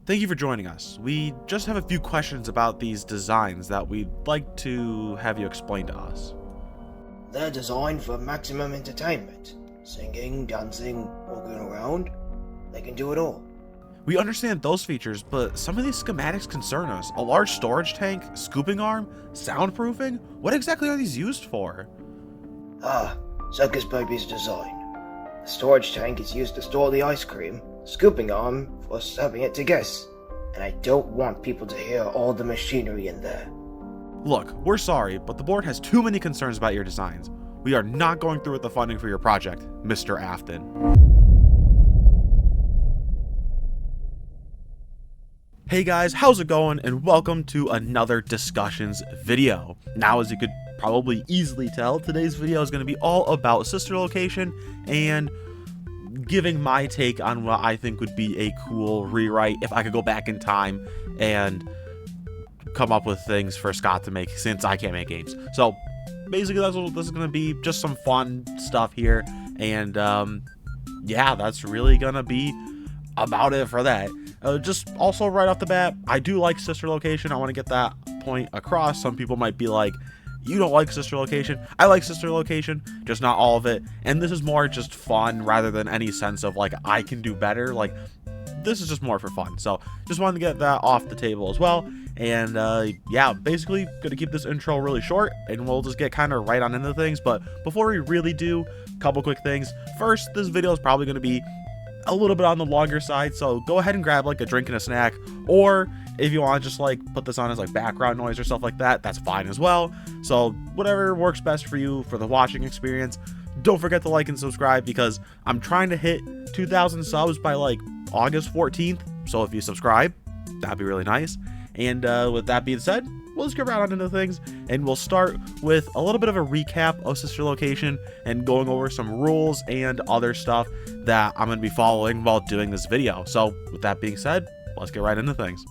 Thank you for joining us. We just have a few questions about these designs that we'd like to have you explain to us. They're designed for maximum entertainment. Singing, dancing, walking around. They can do it all. We understand those features, but some of these schematics concern us. A large storage tank, scooping arm, soundproofing? What exactly are these used for? Circus Baby's design. The storage tank is used to store the ice cream, scooping arm for serving it to guests. And I don't want people to hear all the machinery in there. Look, we're sorry, but the board has too many concerns about your designs. We are not going through with the funding for your project, Mr. Afton. Hey guys, how's it going? And welcome to another discussions video. Now, as you could probably easily tell, today's video is going to be all about sister location and giving my take on what I think would be a cool rewrite if I could go back in time and come up with things for Scott to make, since I can't make games. So basically that's what this is going to be, just some fun stuff here. And yeah, that's really going to be about it for that. Just also right off the bat, I do like sister location. I want to get that point across. Some people might be like, you don't like sister location. I like sister location, just not all of it. And this is more just fun rather than any sense of like I can do better. Like, this is just more for fun. So just wanted to get that off the table as well. And yeah, basically gonna keep this intro really short and we'll just get kind of right on into things. But before we really do, a couple quick things. First, this video is probably gonna be a little bit on the longer side, so go ahead and grab like a drink and a snack, or if you want to just like put this on as like background noise or stuff like that, that's fine as well. So whatever works best for you for the watching experience. Don't forget to like and subscribe, because I'm trying to hit 2,000 subs by like August 14th, so if you subscribe, that'd be really nice. And with that being said, we'll just get right on into things, and we'll start with a little bit of a recap of sister location and going over some rules and other stuff that I'm going to be following while doing this video. So with that being said, let's get right into things.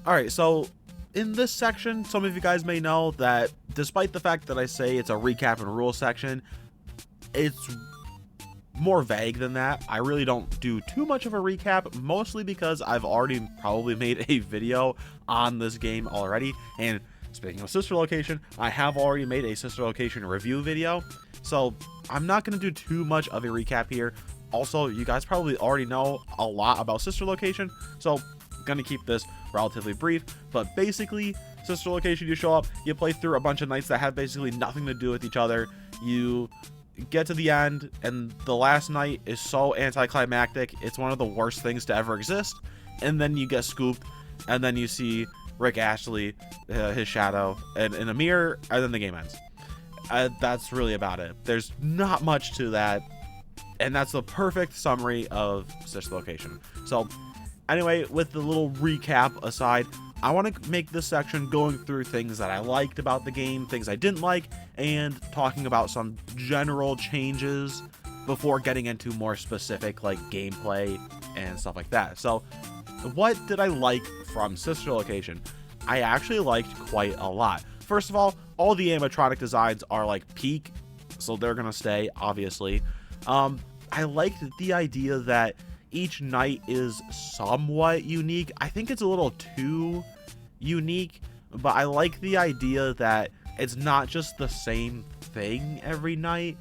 Alright, so in this section, some of you guys may know that despite the fact that I say it's a recap and rules section, it's more vague than that. I really don't do too much of a recap, mostly because I've already probably made a video on this game already. And speaking of sister location, I have already made a sister location review video, so I'm not going to do too much of a recap here. Also, you guys probably already know a lot about sister location, so I'm going to keep this relatively brief. But basically, sister location, you show up, you play through a bunch of nights that have basically nothing to do with each other. You get to the end, and the last night is so anticlimactic, it's one of the worst things to ever exist. And then you get scooped, and then you see Rick Ashley, his shadow, and in a mirror, and then the game ends. That's really about it. There's not much to that, and that's the perfect summary of sister location. So anyway, with the little recap aside, I want to make this section going through things that I liked about the game, things I didn't like, and talking about some general changes before getting into more specific like gameplay and stuff like that. So what did I like from sister location? I actually liked quite a lot. First of all the animatronic designs are like peak, so they're gonna stay, obviously. I liked the idea that each night is somewhat unique. I think it's a little too unique, but I like the idea that it's not just the same thing every night,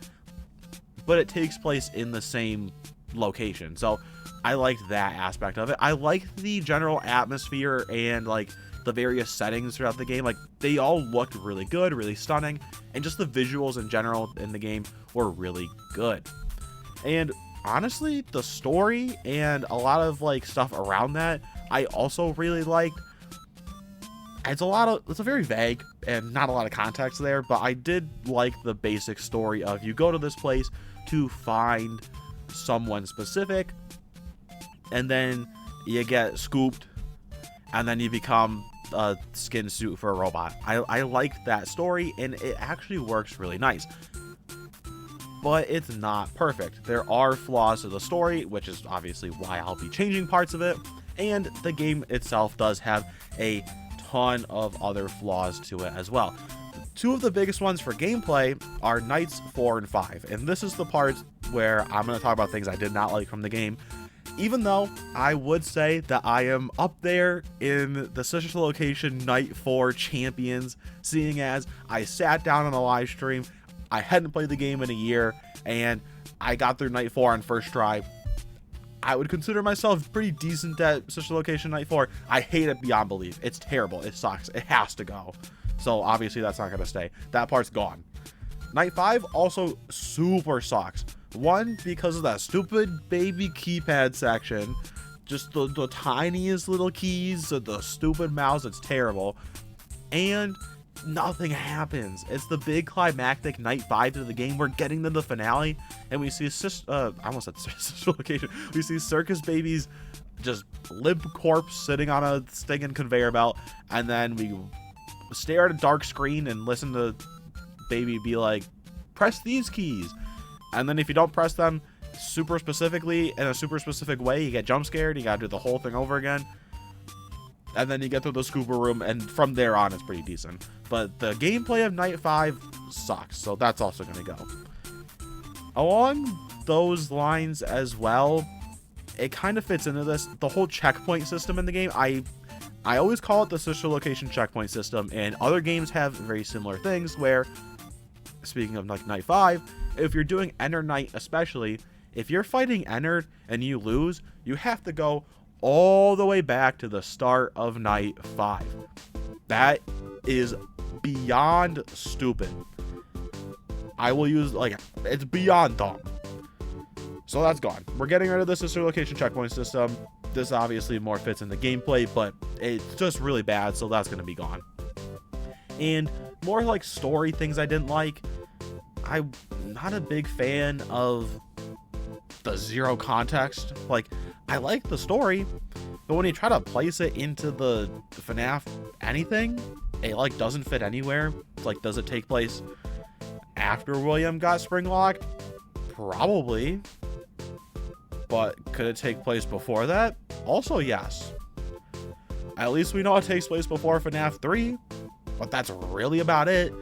but it takes place in the same location. So I liked that aspect of it. I liked the general atmosphere and like the various settings throughout the game. Like, they all looked really good, really stunning, and just the visuals in general in the game were really good. And honestly, the story and a lot of like stuff around that I also really liked. It's a very vague and not a lot of context there, but I did like the basic story of you go to this place to find someone specific, and then you get scooped, and then you become a skin suit for a robot. I liked that story, and it actually works really nice. But it's not perfect. There are flaws to the story, which is obviously why I'll be changing parts of it, and the game itself does have a ton of other flaws to it as well. Two of the biggest ones for gameplay are nights 4 and 5, and this is the part where I'm going to talk about things I did not like from the game. Even though I would say that I am up there in the Sister Location Night 4 champions, seeing as I sat down on a live stream, I hadn't played the game in a year, and I got through Night 4 on first try. I would consider myself pretty decent at Sister Location Night 4. I hate it beyond belief. It's terrible. It sucks. It has to go. So obviously that's not going to stay. That part's gone. Night 5 also super sucks. One, because of that stupid baby keypad section. Just the tiniest little keys, the stupid mouse, it's terrible. And nothing happens. It's the big climactic Night 5 to the game. We're getting to the finale, and we see I almost said Sister Location. We see Circus Baby's just limp corpse sitting on a stinging conveyor belt, and then we stare at a dark screen and listen to Baby be like, press these keys. And then if you don't press them super specifically in a super specific way, you get jump scared. You gotta do the whole thing over again. And then you get to the scuba room, and from there on, it's pretty decent. But the gameplay of Night 5 sucks, so that's also gonna go. Along those lines as well, it kind of fits into this, the whole checkpoint system in the game. I always call it the Sister Location checkpoint system, and other games have very similar things where, speaking of like Night 5, if you're doing Ender Night especially, if you're fighting Ender and you lose, you have to go all the way back to the start of Night 5. That is beyond stupid. I will use, like, it's beyond dumb. So that's gone. We're getting rid of the Sister Location checkpoint system. This obviously more fits in the gameplay, but it's just really bad, so that's going to be gone. And more like story things I didn't like. I'm not a big fan of the zero context. Like, I like the story, but when you try to place it into the FNAF anything, it like doesn't fit anywhere. Like, does it take place after William got spring locked? Probably. But could it take place before that? Also, yes. At least we know it takes place before FNAF 3, but that's really about it.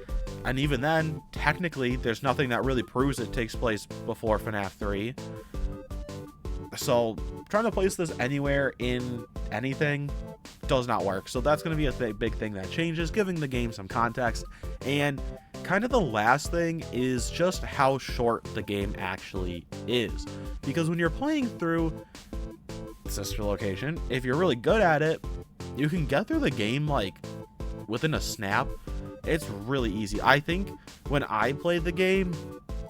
And even then, technically, there's nothing that really proves it takes place before FNAF 3. So, trying to place this anywhere in anything does not work. So that's going to be a big thing that changes, giving the game some context. And kind of the last thing is just how short the game actually is. Because when you're playing through Sister Location, if you're really good at it, you can get through the game like within a snap. It's really easy. I think when I played the game,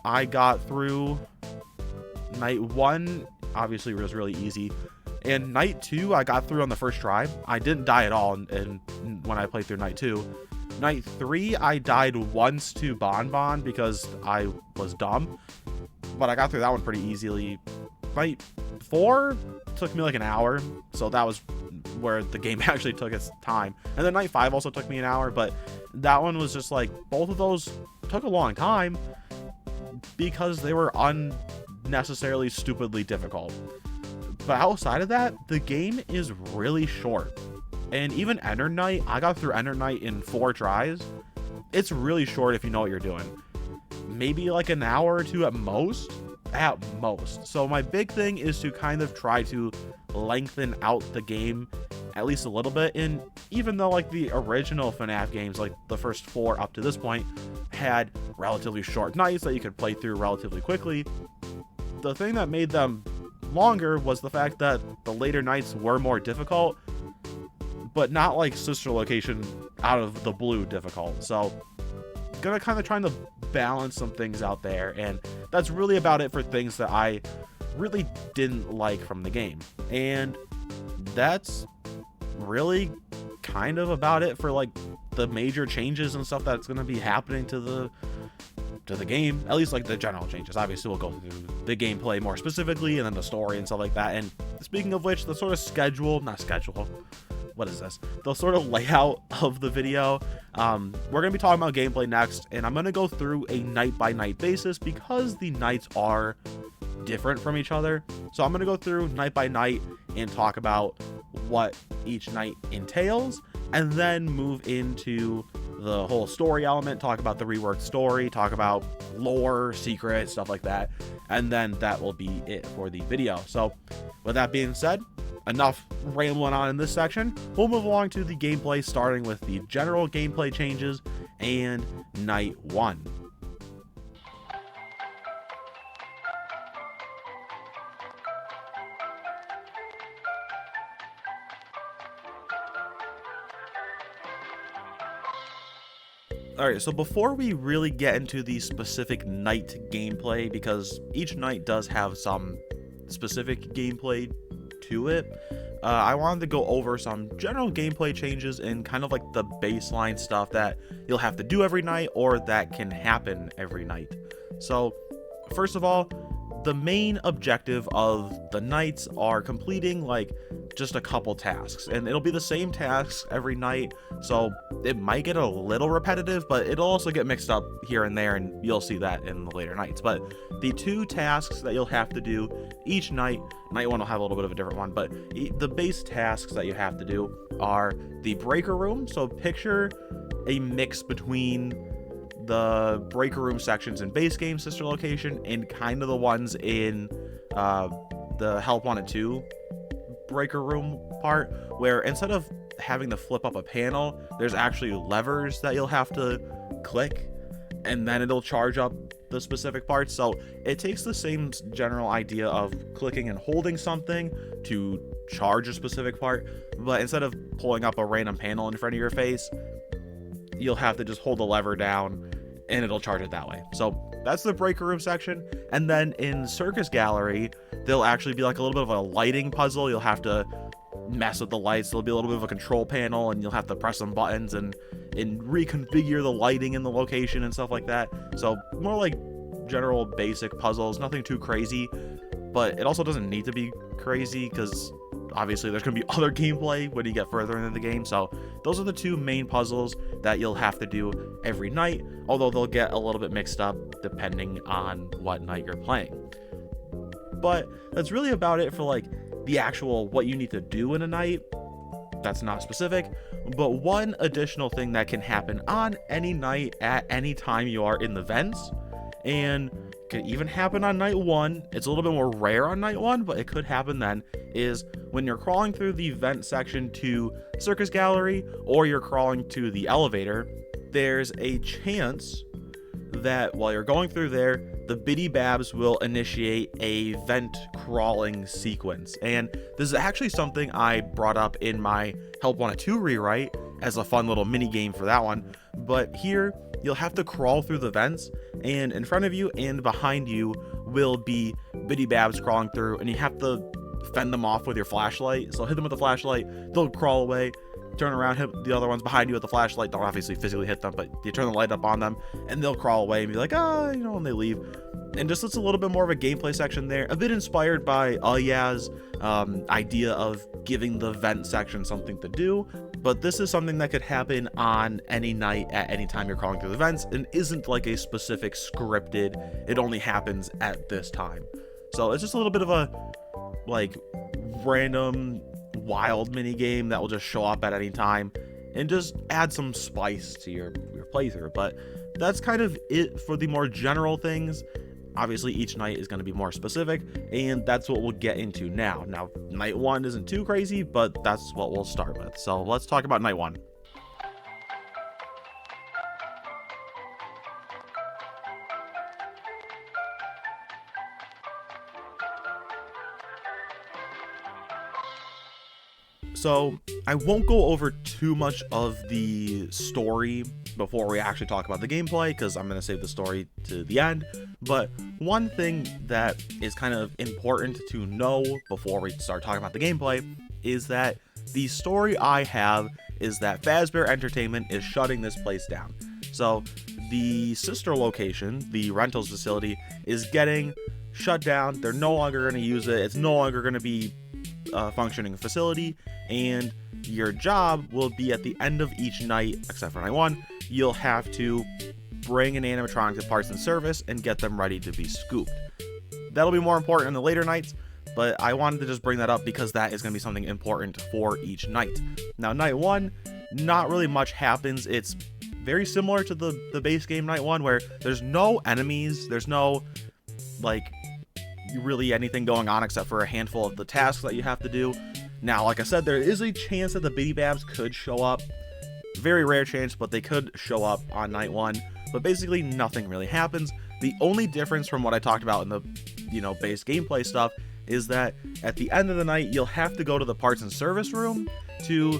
I got through Night 1, obviously it was really easy. And Night 2, I got through on the first try. I didn't die at all and when I played through Night 2. Night 3, I died once to Bon because I was dumb. But I got through that one pretty easily. Night 4 took me like an hour, so that was where the game actually took its time. And then Night 5 also took me an hour, but that one was just like, both of those took a long time because they were unnecessarily stupidly difficult. But outside of that, the game is really short. And even Ender Night, I got through Ender Night in 4 tries. It's really short if you know what you're doing. Maybe like an hour or two at most. At most. So my big thing is to kind of try to lengthen out the game at least a little bit. And even though like the original FNAF games, like the first 4 up to this point, had relatively short nights that you could play through relatively quickly, the thing that made them longer was the fact that the later nights were more difficult, but not like Sister Location out of the blue difficult. So gonna kind of trying to balance some things out there, and that's really about it for things that I really didn't like from the game. And that's really kind of about it for like the major changes and stuff that's going to be happening to the game, at least like the general changes. Obviously we'll go through the gameplay more specifically and then the story and stuff like that. And speaking of which, the sort of the sort of layout of the video, we're gonna be talking about gameplay next, and I'm gonna go through a night by night basis because the nights are different from each other. So I'm gonna go through night by night and talk about what each night entails, and then move into the whole story element, talk about the reworked story, talk about lore, secrets, stuff like that, and then that will be it for the video. So with that being said, enough rambling on in this section. We'll move along to the gameplay, starting with the general gameplay changes and night 1. Alright, so before we really get into the specific night gameplay, because each night does have some specific gameplay to it, I wanted to go over some general gameplay changes and kind of like the baseline stuff that you'll have to do every night or that can happen every night. So, first of all, the main objective of the nights are completing like just a couple tasks, and it'll be the same tasks every night, so it might get a little repetitive, but it'll also get mixed up here and there, and you'll see that in the later nights. But the 2 tasks that you'll have to do each night, night 1 will have a little bit of a different one, but the base tasks that you have to do are the breaker room. So picture a mix between the breaker room sections in base game sister location and kind of the ones in the Help Wanted 2 breaker room part, where instead of having to flip up a panel, there's actually levers that you'll have to click, and then it'll charge up the specific parts. So it takes the same general idea of clicking and holding something to charge a specific part, but instead of pulling up a random panel in front of your face, you'll have to just hold the lever down and it'll charge it that way. So that's the breaker room section. And then in Circus Gallery, there'll actually be like a little bit of a lighting puzzle. You'll have to mess with the lights. There'll be a little bit of a control panel, and you'll have to press some buttons and reconfigure the lighting in the location and stuff like that. So more like general basic puzzles, nothing too crazy, but it also doesn't need to be crazy because obviously there's going to be other gameplay when you get further into the game. So those are the 2 main puzzles that you'll have to do every night, although they'll get a little bit mixed up depending on what night you're playing. But that's really about it for like the actual what you need to do in a night. That's not specific, but one additional thing that can happen on any night at any time you are in the vents, and could even happen on night 1. It's a little bit more rare on night 1, but it could happen then, is when you're crawling through the vent section to Circus Gallery or you're crawling to the elevator, there's a chance that while you're going through there, the Biddy Babs will initiate a vent crawling sequence. And this is actually something I brought up in my Help Wanted 2 rewrite as a fun little mini game for that one. But here, you'll have to crawl through the vents, and in front of you and behind you will be Biddy Babs crawling through, and you have to fend them off with your flashlight. So hit them with the flashlight, they'll crawl away, turn around, hit the other ones behind you with the flashlight. Don't obviously physically hit them, but you turn the light up on them and they'll crawl away and be like, when they leave. And just it's a little bit more of a gameplay section there, a bit inspired by Aya's idea of giving the vent section something to do. But this is something that could happen on any night at any time you're crawling through the vents, and isn't like a specific scripted, it only happens at this time. So it's just a little bit of a like random wild mini game that will just show up at any time and just add some spice to your playthrough. But that's kind of it for the more general things. Obviously each night is going to be more specific, and that's what we'll get into now. Night 1 isn't too crazy, but that's what we'll start with. So let's talk about night 1. So I won't go over too much of the story before we actually talk about the gameplay, because I'm going to save the story to the end. But one thing that is kind of important to know before we start talking about the gameplay is that the story I have is that Fazbear Entertainment is shutting this place down. So the sister location, the rentals facility, is getting shut down. They're no longer going to use it. It's no longer going to be a functioning facility, and your job will be at the end of each night, except for night 1, you'll have to bring an animatronic to parts and service and get them ready to be scooped. That'll be more important in the later nights, but I wanted to just bring that up because that is going to be something important for each night. Now, night 1, not really much happens. It's very similar to the base game night 1, where there's no enemies, there's no like really anything going on except for a handful of the tasks that you have to do. Now, like I said, there is a chance that the Biddy Babs could show up. Very rare chance, but they could show up on night 1. But basically nothing really happens. The only difference from what I talked about in the, base gameplay stuff is that at the end of the night, you'll have to go to the parts and service room to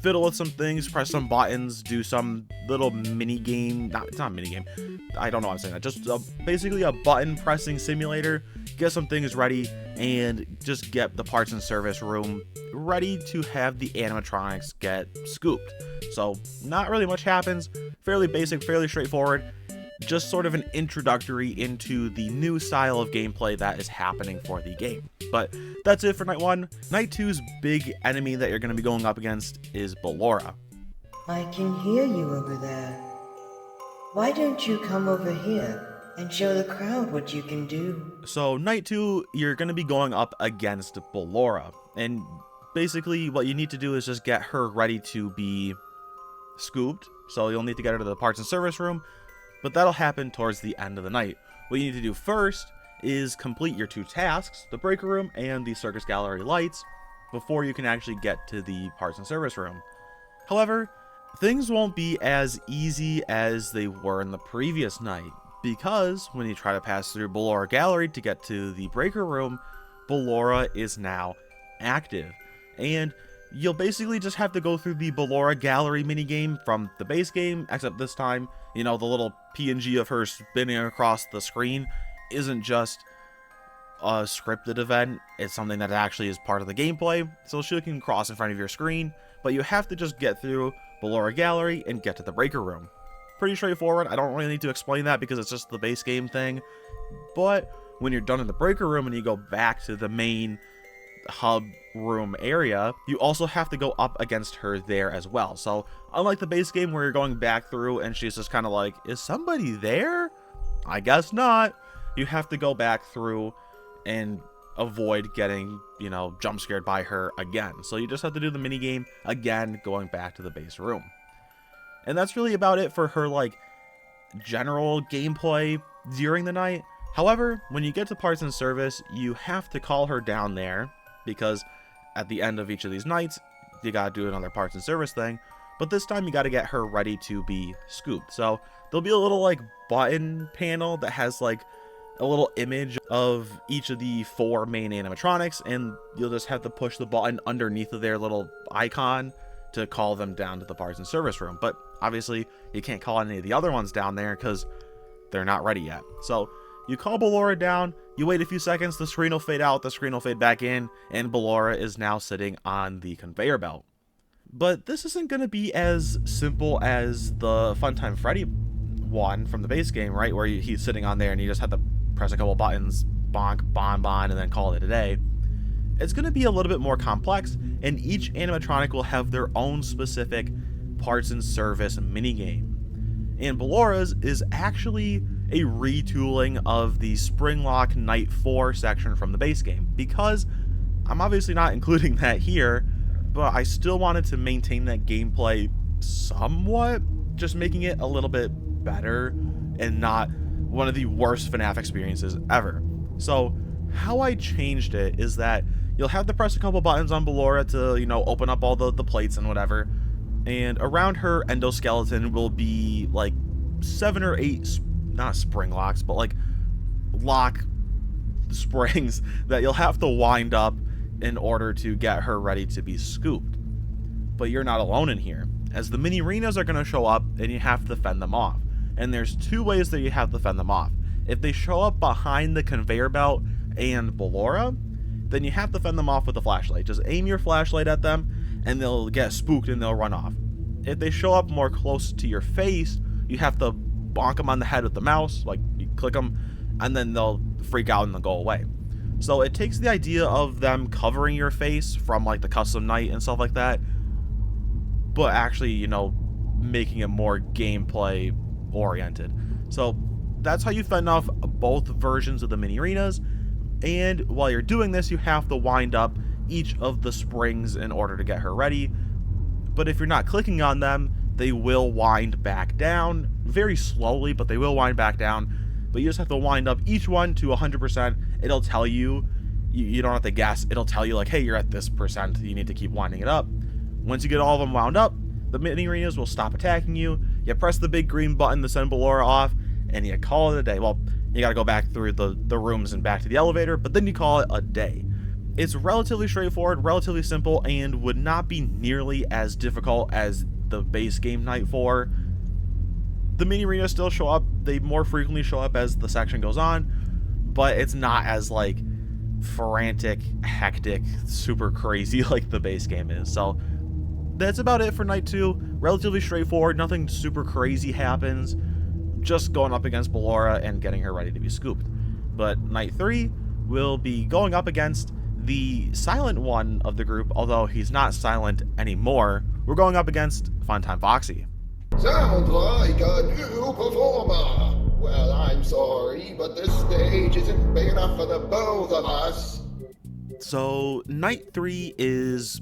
fiddle with some things, press some buttons, do some little mini game. It's not a mini game. I don't know what I'm saying. That just basically a button pressing simulator. Get some things ready and just get the parts and service room ready to have the animatronics get scooped. So not really much happens. Fairly basic, fairly straightforward. Just sort of an introductory into the new style of gameplay that is happening for the game. But that's it for night 1. Night 2's big enemy that you're going to be going up against is Ballora. I can hear you over there. Why don't you come over here and show the crowd what you can do? So night 2, you're going to be going up against Ballora. And basically what you need to do is just get her ready to be scooped. So you'll need to get her to the parts and service room. But that'll happen towards the end of the night. What you need to do first is complete your 2 tasks, the breaker room and the circus gallery lights, before you can actually get to the parts and service room. However, things won't be as easy as they were in the previous night, because when you try to pass through Ballora Gallery to get to the breaker room, Ballora is now active. And you'll basically just have to go through the Ballora Gallery minigame from the base game, except this time, the little PNG of her spinning across the screen isn't just a scripted event. It's something that actually is part of the gameplay, so she can cross in front of your screen, but you have to just get through Ballora Gallery and get to the breaker room. Pretty straightforward. I don't really need to explain that because it's just the base game thing, but when you're done in the breaker room and you go back to the main hub room area, you also have to go up against her there as well. So unlike the base game where you're going back through and she's just kind of like, is somebody there? I guess not. You have to go back through and avoid getting, jump scared by her again. So you just have to do the mini game again, going back to the base room. And that's really about it for her general gameplay during the night. However, when you get to parts and service, you have to call her down there, because at the end of each of these nights, you gotta do another parts and service thing, but this time you gotta get her ready to be scooped. So there'll be a little button panel that has a little image of each of the 4 main animatronics, and you'll just have to push the button underneath of their little icon to call them down to the parts and service room. But obviously you can't call any of the other ones down there because they're not ready yet. So you call Ballora down, you wait a few seconds, the screen will fade out, the screen will fade back in, and Ballora is now sitting on the conveyor belt. But this isn't going to be as simple as the Funtime Freddy one from the base game, right? Where he's sitting on there and you just have to press a couple buttons, bonk, bon, bon, and then call it a day. It's going to be a little bit more complex, and each animatronic will have their own specific parts and service minigame. And Ballora's is actually a retooling of the Springlock Night 4 section from the base game, because I'm obviously not including that here, but I still wanted to maintain that gameplay somewhat, just making it a little bit better and not one of the worst FNAF experiences ever. So how I changed it is that you'll have to press a couple buttons on Ballora to, open up all the plates and whatever, and around her endoskeleton will be 7 or 8 not spring locks, but lock springs that you'll have to wind up in order to get her ready to be scooped. But you're not alone in here, as the mini arenas are going to show up and you have to fend them off. And there's 2 ways that you have to fend them off. If they show up behind the conveyor belt and Ballora, then you have to fend them off with a flashlight. Just aim your flashlight at them and they'll get spooked and they'll run off. If they show up more close to your face, you have to bonk them on the head with the mouse, you click them, and then they'll freak out and they'll go away. So it takes the idea of them covering your face from the custom night and stuff like that, but actually, making it more gameplay oriented. So that's how you fend off both versions of the mini arenas. And while you're doing this, you have to wind up each of the springs in order to get her ready. but if you're not clicking on them, they will wind back down very slowly, but they will wind back down. But you just have to wind up each one to 100%. It'll tell you, you don't have to guess, it'll tell you like, hey, you're at this percent, you need to keep winding it up. Once you get all of them wound up, the mini arenas will stop attacking you. You press the big green button to send Ballora off, and you call it a day. Well, you gotta go back through the rooms and back to the elevator, but then you call it a day. It's relatively straightforward, relatively simple, and would not be nearly as difficult as the base game Night 4. The mini arenas still show up. They more frequently show up as the section goes on, but it's not as like frantic, hectic, super crazy like the base game is. So that's about it for Night 2. Relatively straightforward, nothing super crazy happens. Just going up against Ballora and getting her ready to be scooped. But Night 3 will be going up against the silent one of the group, although he's not silent anymore. We're going up against Funtime Foxy. Sounds like a new performer. Well, I'm sorry, but this stage isn't big enough for the both of us. So, Night 3 is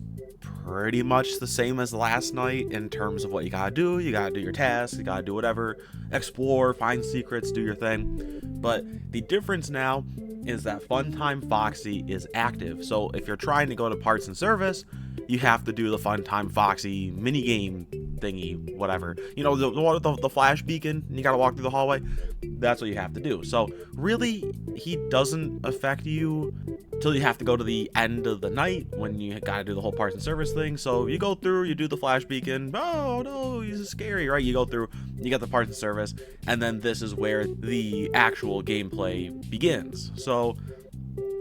pretty much the same as last night in terms of what you gotta do. You gotta do your tasks, you gotta do whatever, explore, find secrets, do your thing. But the difference now is that Funtime Foxy is active. So if you're trying to go to parts and service, you have to do the Funtime Foxy minigame thingy, whatever. You know, the flash beacon, and you gotta walk through the hallway. That's what you have to do. So really, he doesn't affect you till you have to go to the end of the night when you gotta do the whole parts and service thing. So you go through, you do the flash beacon. Oh no, he's scary, right? You go through, you get the parts and service, and then this is where the actual gameplay begins. So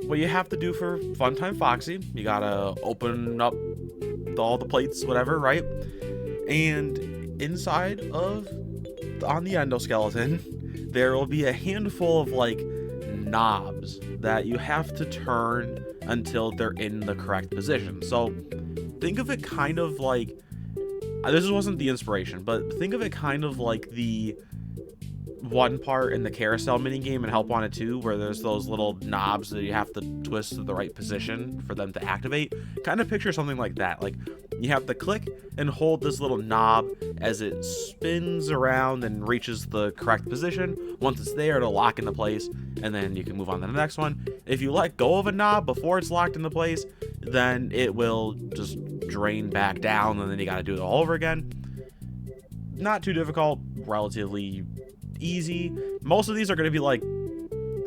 what you have to do for Funtime Foxy, you gotta open up all the plates, whatever, right? And inside of, on the endoskeleton, there will be a handful of like knobs that you have to turn until they're in the correct position. So think of it kind of like, this wasn't the inspiration, but think of it kind of like the one part in the carousel minigame in Help Wanted 2, where there's those little knobs that you have to twist to the right position for them to activate. Kind of picture something like that. Like, you have to click and hold this little knob as it spins around and reaches the correct position. Once it's there, it'll lock into place, and then you can move on to the next one. If you let go of a knob before it's locked into place, then it will just drain back down, and then you gotta do it all over again. Not too difficult, relatively easy. Most of these are going to be like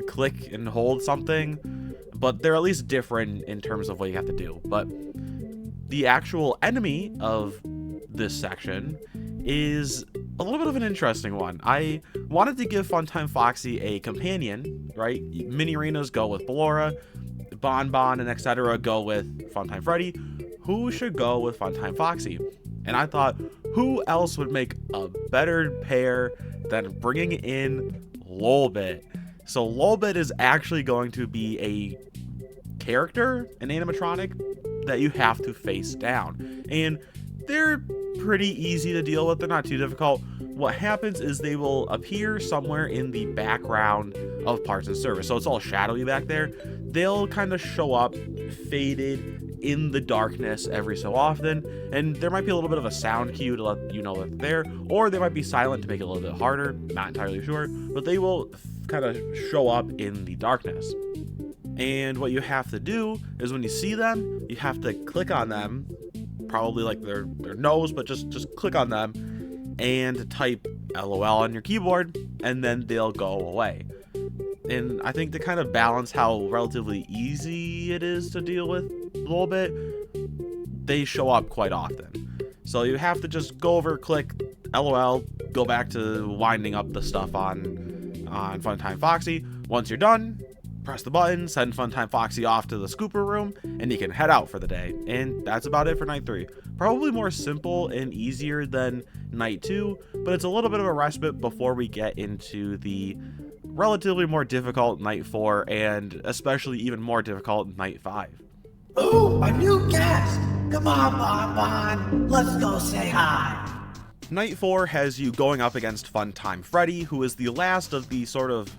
click and hold something, but they're at least different in terms of what you have to do. But the actual enemy of this section is a little bit of an interesting one. I wanted to give Funtime Foxy a companion, right? Mini arenas go with Ballora, Bon and etc. go with Funtime Freddy. Who should go with Funtime Foxy? And I thought, who else would make a better pair than bringing in Lolbit? So Lolbit is actually going to be a character, an animatronic, that you have to face down. And they're pretty easy to deal with. They're not too difficult. What happens is they will appear somewhere in the background of parts and service. So it's all shadowy back there. They'll kind of show up faded in the darkness every so often, and there might be a little bit of a sound cue to let you know that they're there, or they might be silent to make it a little bit harder. Not entirely sure, but they will kind of show up in the darkness. And what you have to do is when you see them, you have to click on them, probably like their nose, but just click on them and type LOL on your keyboard, and then they'll go away. And I think to kind of balance how relatively easy it is to deal with a little bit, they show up quite often. So you have to just go over, click LOL, go back to winding up the stuff on Funtime Foxy. Once you're done, press the button, send Funtime Foxy off to the scooper room, and you can head out for the day. And that's about it for Night 3. Probably more simple and easier than Night 2, but it's a little bit of a respite before we get into the relatively more difficult Night 4, and especially even more difficult Night 5. Ooh, a new guest! Come on, Bon. Let's go say hi. Night 4 has you going up against Funtime Freddy, who is the last of the sort of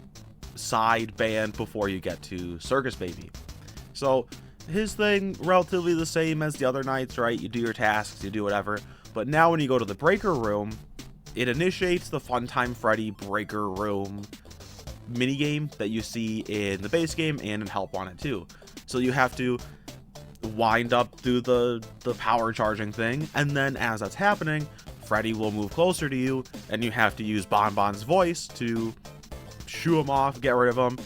side band before you get to Circus Baby. So his thing, relatively the same as the other nights, right? You do your tasks, you do whatever. But now when you go to the breaker room, it initiates the Funtime Freddy breaker room minigame that you see in the base game and in Help Wanted 2. So you have to wind up through the power charging thing, and then as that's happening, Freddy will move closer to you, and you have to use Bon Bon's voice to shoo him off, get rid of him,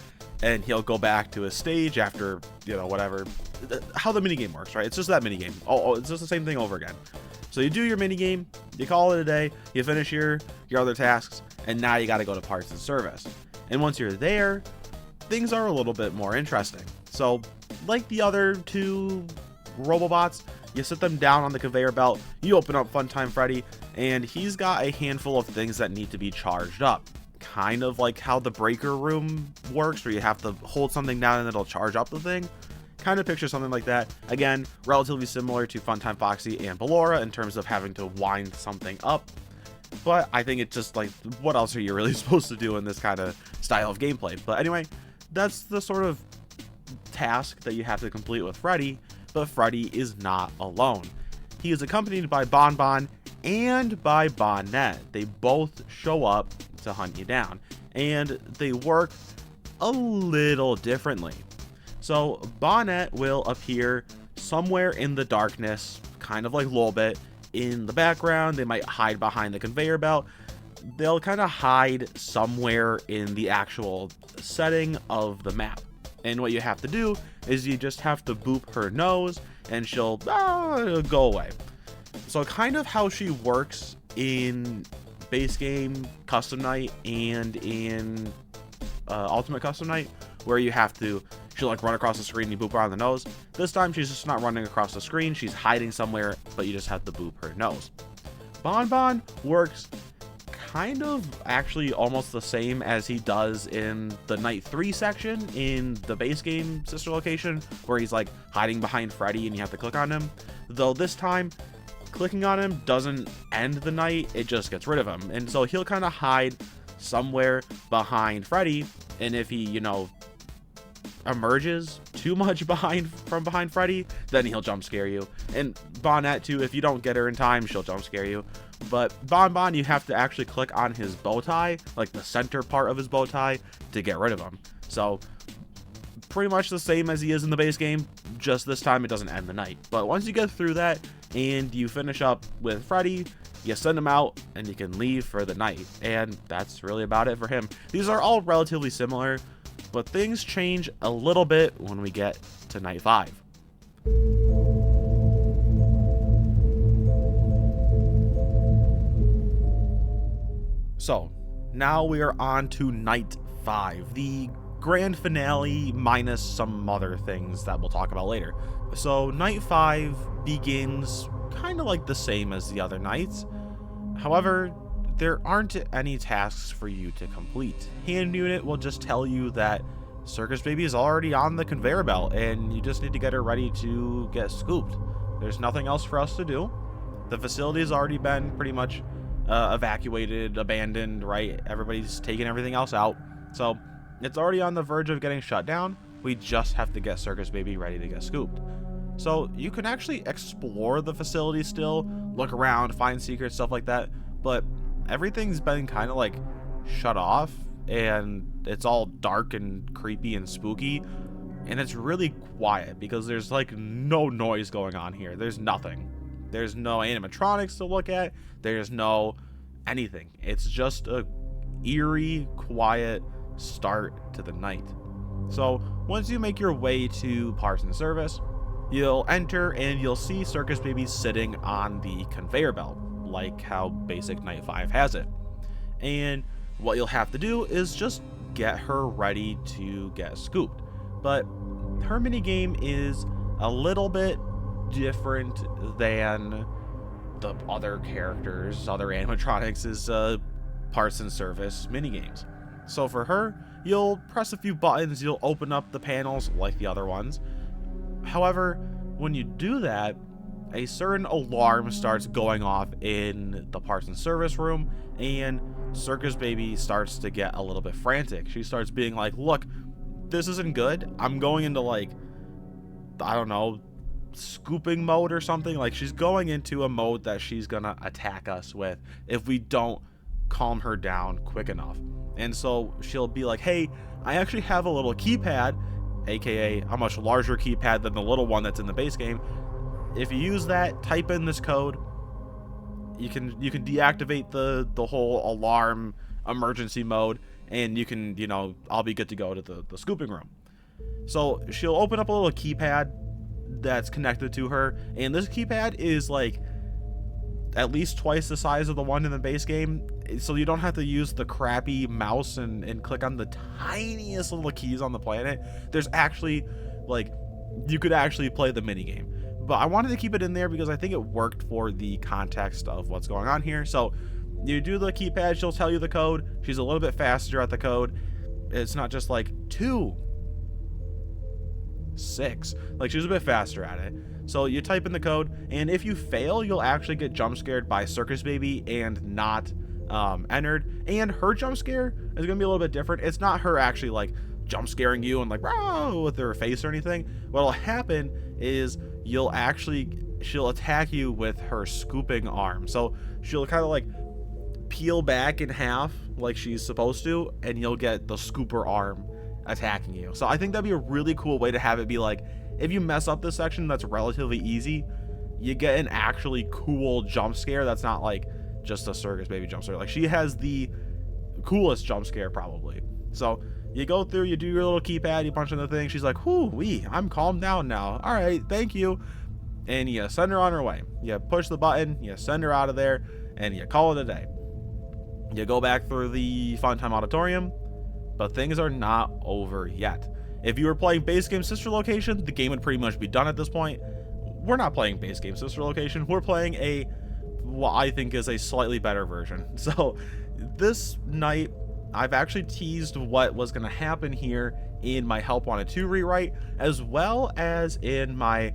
and he'll go back to his stage after, you know, whatever. How the minigame works, right? It's just that minigame. Oh, it's just the same thing over again. So you do your minigame, you call it a day, you finish your other tasks, and now you got to go to parts and service. And once you're there, things are a little bit more interesting. So, like the other two Robobots, you sit them down on the conveyor belt, you open up Funtime Freddy, and he's got a handful of things that need to be charged up. Kind of like how the breaker room works, where you have to hold something down and it'll charge up the thing. Kind of picture something like that. Again, relatively similar to Funtime Foxy and Ballora in terms of having to wind something up. But I think it's just like, what else are you really supposed to do in this kind of style of gameplay? But anyway, that's the sort of task that you have to complete with Freddy, but Freddy is not alone. He is accompanied by Bon Bon and by Bonnet. They both show up to hunt you down, and they work a little differently. So Bonnet will appear somewhere in the darkness, kind of like Lolbit, in the background. They might hide behind the conveyor belt. They'll kind of hide somewhere in the actual setting of the map. And what you have to do is you just have to boop her nose and she'll go away. So kind of how she works in base game Custom Night and in Ultimate Custom Night, where you have to, she'll like run across the screen and you boop her on the nose. This time she's just not running across the screen, she's hiding somewhere, but you just have to boop her nose. Bon Bon works kind of actually almost the same as he does in the Night 3 section in the base game sister location, where he's like hiding behind Freddy and you have to click on him. Though this time, clicking on him doesn't end the night, it just gets rid of him. And so he'll kind of hide somewhere behind Freddy, and if he, you know, emerges too much from behind Freddy, then he'll jump scare you. And Bonnet too, if you don't get her in time, she'll jump scare you. But Bon Bon, you have to actually click on his bow tie, like the center part of his bow tie, to get rid of him. So pretty much the same as he is in the base game, just this time it doesn't end the night. But once you get through that and you finish up with Freddy, you send him out and you can leave for the night. And that's really about it for him. These are all relatively similar, but things change a little bit when we get to Night 5. So, now we are on to Night 5, the grand finale minus some other things that we'll talk about later. So, Night 5 begins kind of like the same as the other nights. However, there aren't any tasks for you to complete. Hand Unit will just tell you that Circus Baby is already on the conveyor belt and you just need to get her ready to get scooped. There's nothing else for us to do. The facility has already been pretty much evacuated, abandoned, right? Everybody's taking everything else out. So it's already on the verge of getting shut down. We just have to get Circus Baby ready to get scooped. So you can actually explore the facility still, look around, find secrets, stuff like that, but everything's been kind of like shut off and it's all dark and creepy and spooky, and it's really quiet because there's like no noise going on here. There's nothing. There's no animatronics to look at. There's no anything. It's just a eerie, quiet start to the night. So once you make your way to parts and service, you'll enter and you'll see Circus Baby sitting on the conveyor belt, like how basic Night 5 has it. And what you'll have to do is just get her ready to get scooped. But her minigame is a little bit different than the other characters, other animatronics' parts and service minigames. So for her, you'll press a few buttons, you'll open up the panels like the other ones. However, when you do that, a certain alarm starts going off in the parts and service room, and Circus Baby starts to get a little bit frantic. She starts being like, look, this isn't good. I'm going into, like, I don't know, scooping mode or something. Like, she's going into a mode that she's gonna attack us with if we don't calm her down quick enough. And so she'll be like, hey, I actually have a little keypad, aka a much larger keypad than the little one that's in the base game. If you use that, type in this code, you can deactivate the whole alarm emergency mode, and you can, you know, I'll be good to go to the scooping room. So she'll open up a little keypad that's connected to her, and this keypad is like at least twice the size of the one in the base game, so you don't have to use the crappy mouse and click on the tiniest little keys on the planet. There's actually, like, you could actually play the mini game. But I wanted to keep it in there because I think it worked for the context of what's going on here. So you do the keypad, she'll tell you the code. She's a little bit faster at the code. It's not just like 2, 6. Like, she's a bit faster at it. So you type in the code, and if you fail, you'll actually get jump scared by Circus Baby and not Ennard. And her jump scare is gonna be a little bit different. It's not her actually like jump scaring you and like "Rah!" with her face or anything. What'll happen is she'll attack you with her scooping arm. So she'll kind of like peel back in half like she's supposed to, and you'll get the scooper arm attacking you. So I think that'd be a really cool way to have it be like, if you mess up this section that's relatively easy, you get an actually cool jump scare that's not like just a Circus Baby jump scare. Like, she has the coolest jump scare probably. So you go through, you do your little keypad, you punch in the thing, she's like, whoo-wee, I'm calmed down now. All right, thank you. And you send her on her way. You push the button, you send her out of there, and you call it a day. You go back through the Funtime Auditorium, but things are not over yet. If you were playing base game Sister Location, the game would pretty much be done at this point. We're not playing base game Sister Location. We're playing what I think is a slightly better version. So this night, I've actually teased what was going to happen here in my Help Wanted 2 rewrite, as well as in my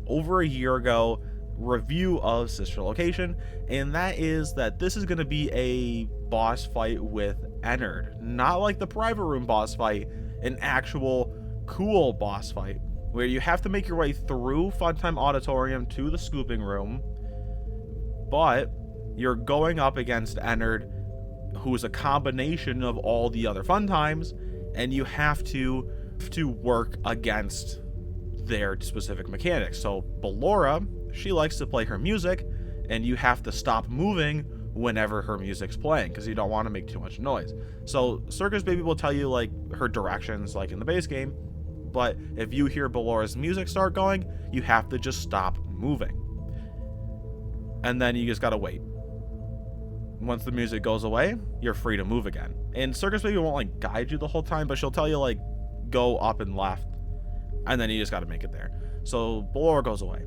over a year ago review of Sister Location, and that is that this is going to be a boss fight with Ennard. Not like the private room boss fight, an actual cool boss fight where you have to make your way through Funtime Auditorium to the scooping room, but you're going up against Ennard, who is a combination of all the other fun times, and you have to work against their specific mechanics. So Ballora, she likes to play her music, and you have to stop moving whenever her music's playing because you don't want to make too much noise. So Circus Baby will tell you like her directions like in the base game, but if you hear Ballora's music start going, you have to just stop moving, and then you just gotta wait. Once the music goes away, you're free to move again. And Circus Baby won't like guide you the whole time, but she'll tell you like go up and left, and then you just got to make it there. So Ballora goes away.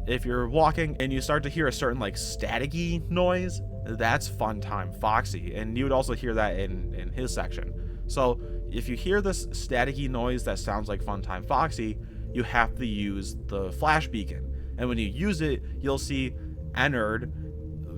If you're walking and you start to hear a certain like staticky noise, that's Funtime Foxy, and you would also hear that in his section. So if you hear this staticky noise that sounds like Funtime Foxy, you have to use the flash beacon, and when you use it, you'll see Ennard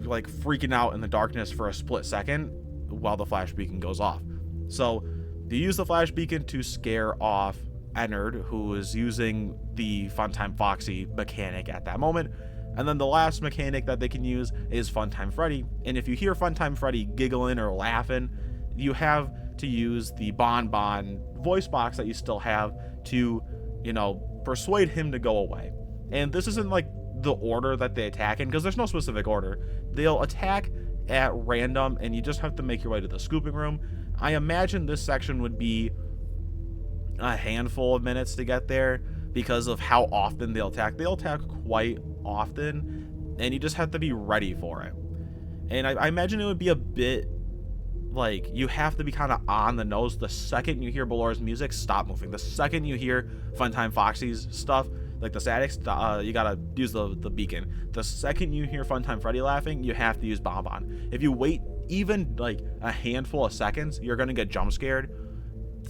like freaking out in the darkness for a split second while the flash beacon goes off. So you use the flash beacon to scare off Ennard, who is using the Funtime Foxy mechanic at that moment. And then the last mechanic that they can use is Funtime Freddy. And if you hear Funtime Freddy giggling or laughing, you have to use the Bon voice box that you still have to, you know, persuade him to go away. And this isn't like the order that they attack in, because there's no specific order. They'll attack at random, and you just have to make your way to the scooping room. I imagine this section would be a handful of minutes to get there because of how often they'll attack. They'll attack quite often, and you just have to be ready for it. And I imagine it would be a bit like you have to be kind of on the nose. The second you hear Ballora's music, stop moving. The second you hear Funtime Foxy's stuff, like the statics, you gotta use the beacon. The second you hear Funtime Freddy laughing, you have to use Bon. If you wait even like a handful of seconds, you're gonna get jump scared.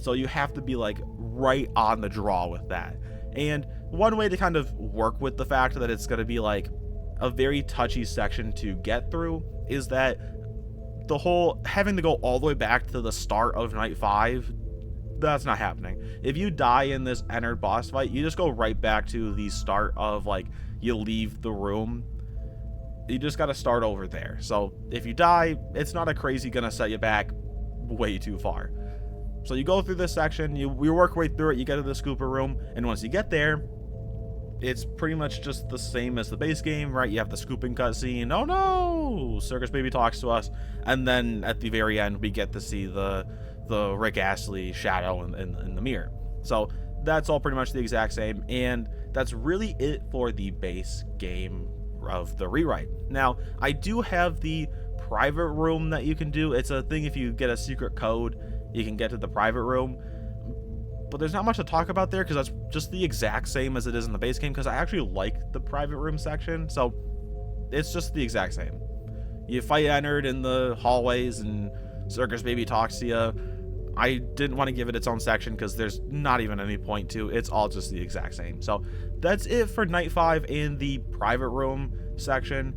So you have to be like right on the draw with that. And one way to kind of work with the fact that it's gonna be like a very touchy section to get through is that the whole having to go all the way back to the start of night 5, that's not happening. If you die in this entered boss fight, you just go right back to the start of, like, you leave the room. You just got to start over there. So if you die, it's not a crazy gonna set you back way too far. So you go through this section, you work your way through it, you get to the scooper room, and once you get there, it's pretty much just the same as the base game, right? You have the scooping cutscene. Oh no! Circus Baby talks to us, and then at the very end, we get to see the Rick Astley shadow in the mirror. So that's all pretty much the exact same, and that's really it for the base game of the rewrite. Now, I do have the private room that you can do. It's a thing, if you get a secret code, you can get to the private room. But there's not much to talk about there because that's just the exact same as it is in the base game, because I actually like the private room section, so it's just the exact same. You fight Ennard in the hallways and Circus Baby talks to you. I didn't want to give it its own section because there's not even any point to. It's all just the exact same. So that's it for Night 5 in the private room section.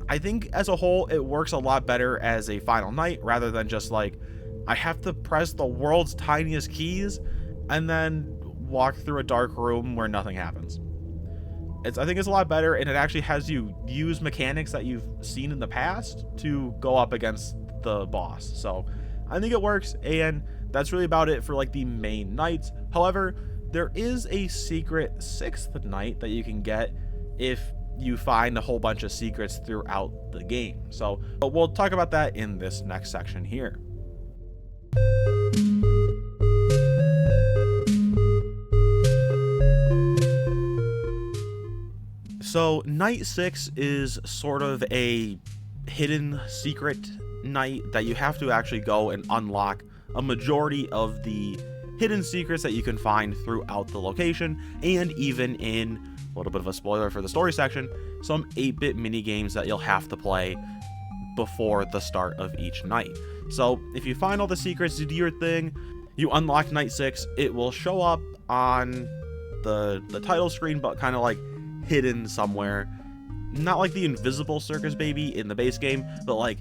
I think as a whole it works a lot better as a final night rather than just like I have to press the world's tiniest keys and then walk through a dark room where nothing happens. I think it's a lot better, and it actually has you use mechanics that you've seen in the past to go up against the boss. So I think it works, and that's really about it for like the main nights. However, there is a secret 6th night that you can get if you find a whole bunch of secrets throughout the game. So we'll talk about that in this next section here. So night 6 is sort of a hidden secret night that you have to actually go and unlock a majority of the hidden secrets that you can find throughout the location, and even in a little bit of a spoiler for the story section, some 8-bit mini games that you'll have to play before the start of each night. So if you find all the secrets, you do your thing, you unlock night 6, it will show up on the title screen, but kind of like hidden somewhere. Not like the invisible Circus Baby in the base game, but like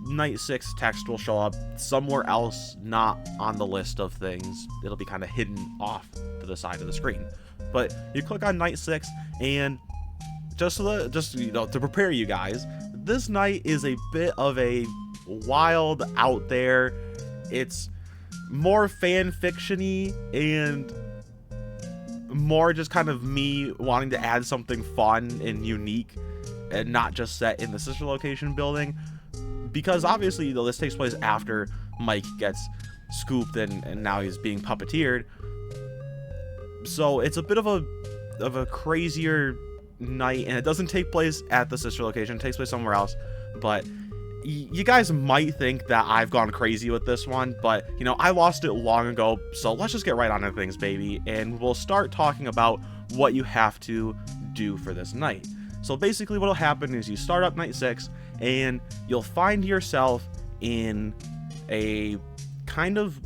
night 6 text will show up somewhere else, not on the list of things. It'll be kind of hidden off to the side of the screen. But you click on night 6, and just you know, to prepare you guys, this night is a bit of a wild out there. It's more fan fiction-y and more just kind of me wanting to add something fun and unique and not just set in the sister location building, because obviously, though, this takes place after Mike gets scooped and now he's being puppeteered. So it's a bit of a crazier night, and it doesn't take place at the sister location, it takes place somewhere else. But you guys might think that I've gone crazy with this one, but you know, I lost it long ago, so let's just get right on to things, baby, and we'll start talking about what you have to do for this night. So basically what'll happen is you start up night 6, and you'll find yourself in a kind of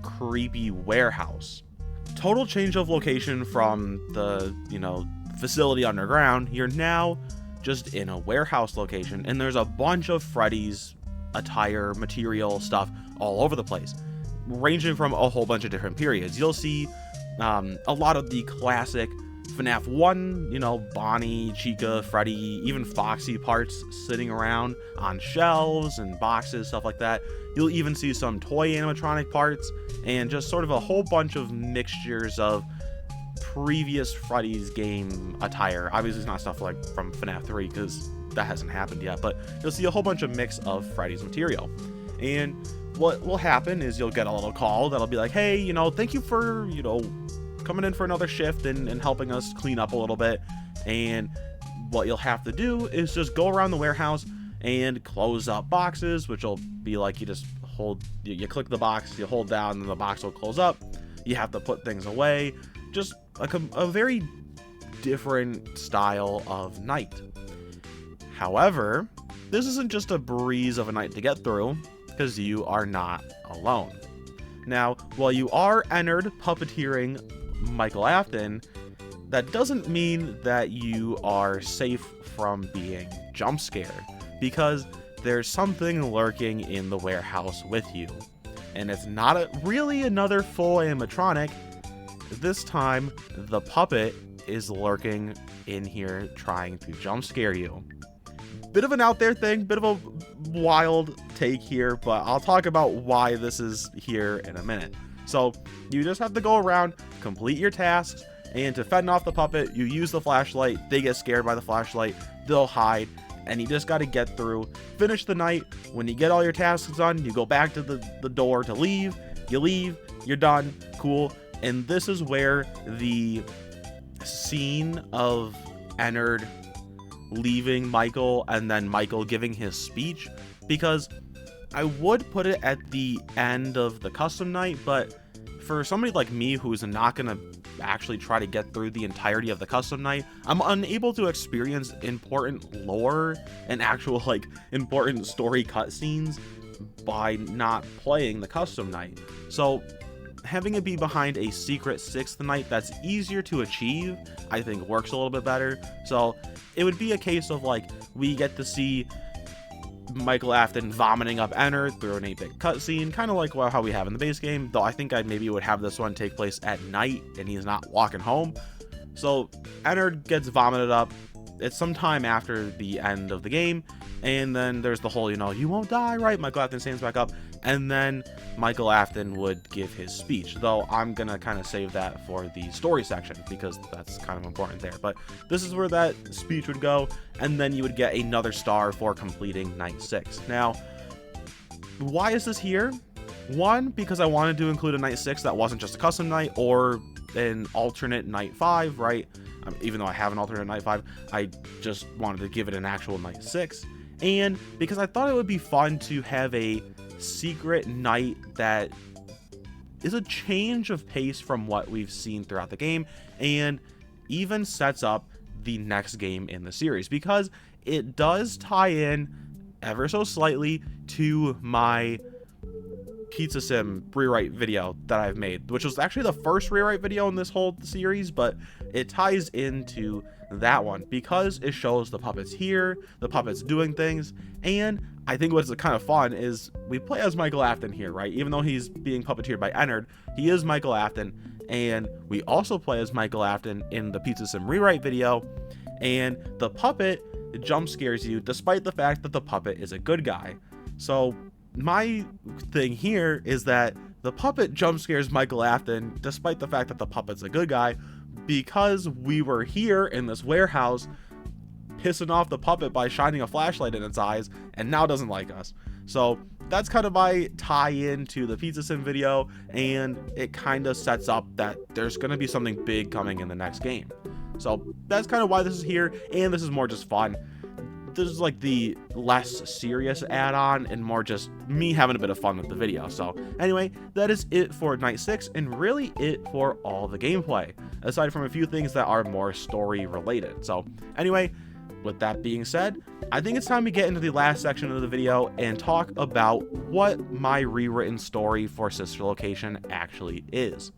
creepy warehouse. Total change of location from the, you know, facility underground. You're now just in a warehouse location, and there's a bunch of Freddy's attire, material, stuff all over the place, ranging from a whole bunch of different periods. You'll see a lot of the classic FNAF 1, you know, Bonnie, Chica, Freddy, even Foxy parts sitting around on shelves and boxes, stuff like that. You'll even see some toy animatronic parts, and just sort of a whole bunch of mixtures of previous Freddy's game attire. Obviously it's not stuff like from FNAF 3 because that hasn't happened yet, but you'll see a whole bunch of mix of Freddy's material. And what will happen is you'll get a little call that'll be like, hey, you know, thank you for, you know, coming in for another shift and helping us clean up a little bit. And what you'll have to do is just go around the warehouse and close up boxes, which will be like you just hold, you click the box, you hold down, and the box will close up. You have to put things away. Just a very different style of night. However, this isn't just a breeze of a night to get through, because you are not alone. Now, while you are Ennard puppeteering Michael Afton, that doesn't mean that you are safe from being jump scared, because there's something lurking in the warehouse with you. and it's not really another full animatronic. This time, the puppet is lurking in here trying to jump scare you. Bit of an out there thing, bit of a wild take here, but I'll talk about why this is here in a minute. So you just have to go around, complete your tasks, and to fend off the puppet, you use the flashlight. They get scared by the flashlight, they'll hide, and you just got to get through, finish the night. When you get all your tasks done, you go back to the door to leave. You leave, you're done, cool. And this is where the scene of Ennard leaving Michael and then Michael giving his speech, because I would put it at the end of the custom night, but for somebody like me who's not gonna actually try to get through the entirety of the custom night, I'm unable to experience important lore and actual like important story cutscenes by not playing the custom night. So having it be behind a secret 6th night that's easier to achieve, I think works a little bit better. So it would be a case of like, we get to see Michael Afton vomiting up Ennard through an 8-bit cutscene, kind of like how we have in the base game, though I think I maybe would have this one take place at night and he's not walking home. So Ennard gets vomited up. It's sometime after the end of the game, and then there's the whole, you won't die, right? Michael Afton stands back up, and then Michael Afton would give his speech, though I'm gonna kind of save that for the story section because that's kind of important there. But this is where that speech would go, and then you would get another star for completing night 6. Now, why is this here? One, because I wanted to include a night 6 that wasn't just a custom night or an alternate night 5, right? Even though I have an alternate night 5, I just wanted to give it an actual night 6. And because I thought it would be fun to have a secret night that is a change of pace from what we've seen throughout the game, and even sets up the next game in the series, because it does tie in ever so slightly to my Pizza Sim rewrite video that I've made, which was actually the first rewrite video in this whole series, but it ties into that one because it shows the puppets here, the puppets doing things. And I think what's kind of fun is we play as Michael Afton here, right? Even though he's being puppeteered by Ennard, he is Michael Afton, and we also play as Michael Afton in the Pizza Sim rewrite video, and the puppet jump scares you despite the fact that the puppet is a good guy. So my thing here is that the puppet jump scares Michael Afton despite the fact that the puppet's a good guy, because we were here in this warehouse pissing off the puppet by shining a flashlight in its eyes, and now doesn't like us. So that's kind of my tie in to the Pizza Sim video, and it kind of sets up that there's going to be something big coming in the next game. So that's kind of why this is here, and this is more just fun. This is like the less serious add-on and more just me having a bit of fun with the video. So anyway, that is it for night 6, and really it for all the gameplay, aside from a few things that are more story related. So anyway, with that being said, I think it's time to get into the last section of the video and talk about what my rewritten story for Sister Location actually is.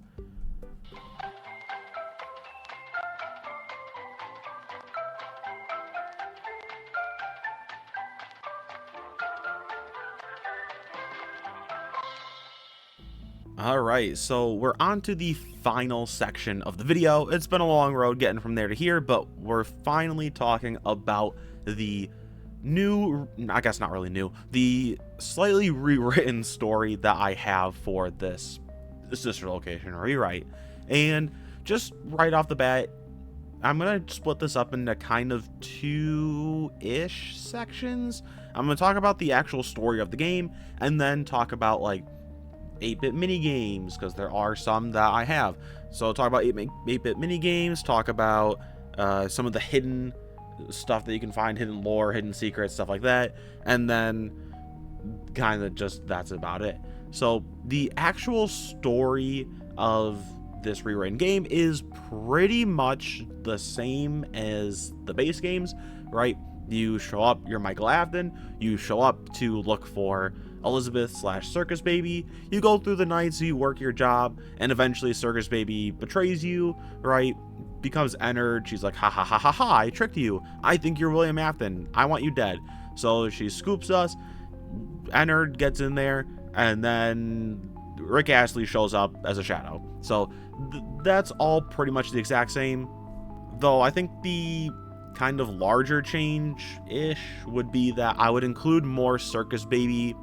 Alright, so we're on to the final section of the video. It's been a long road getting from there to here, but we're finally talking about the new, I guess not really new, the slightly rewritten story that I have for this Sister Location rewrite. And just right off the bat, I'm going to split this up into kind of 2-ish sections. I'm going to talk about the actual story of the game, and then talk about like 8-bit mini games, because there are some that I have. So talk about 8-bit mini games, talk about some of the hidden stuff that you can find, hidden lore, hidden secrets, stuff like that, and then kind of just that's about it. So the actual story of this rewritten game is pretty much the same as the base games, right? You show up, you're Michael Afton, you show up to look for Elizabeth/Circus Baby, you go through the nights, you work your job, and eventually Circus Baby betrays you, right? Becomes Ennard. She's like, ha ha ha ha ha, I tricked you, I think you're William Afton, I want you dead. So she scoops us, Ennard gets in there, and then Rick Astley shows up as a shadow. So that's all pretty much the exact same, though I think the kind of larger change-ish would be that I would include more Circus Baby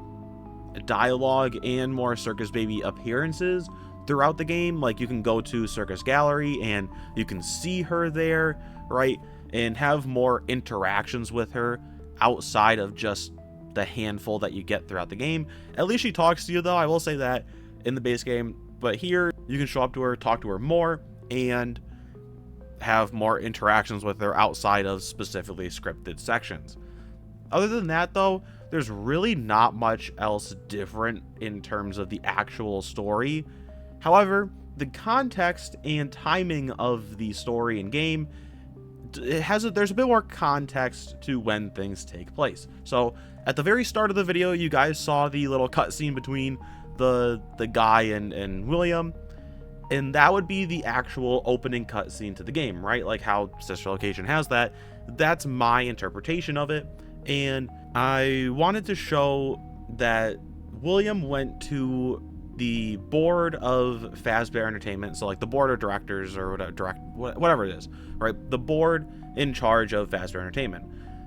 dialogue and more Circus Baby appearances throughout the game. Like, you can go to Circus Gallery and you can see her there, right? And have more interactions with her outside of just the handful that you get throughout the game. At least she talks to you, though. I will say that in the base game. But here, you can show up to her, talk to her more, and have more interactions with her outside of specifically scripted sections. Other than that, though, there's really not much else different in terms of the actual story. However, the context and timing of the story and game, there's a bit more context to when things take place. So at the very start of the video, you guys saw the little cutscene between the guy and William, and that would be the actual opening cutscene to the game, right? Like how Sister Location has that. That's my interpretation of it, and I wanted to show that William went to the board of Fazbear Entertainment, so like the board of directors or whatever it is, right? The board in charge of Fazbear Entertainment.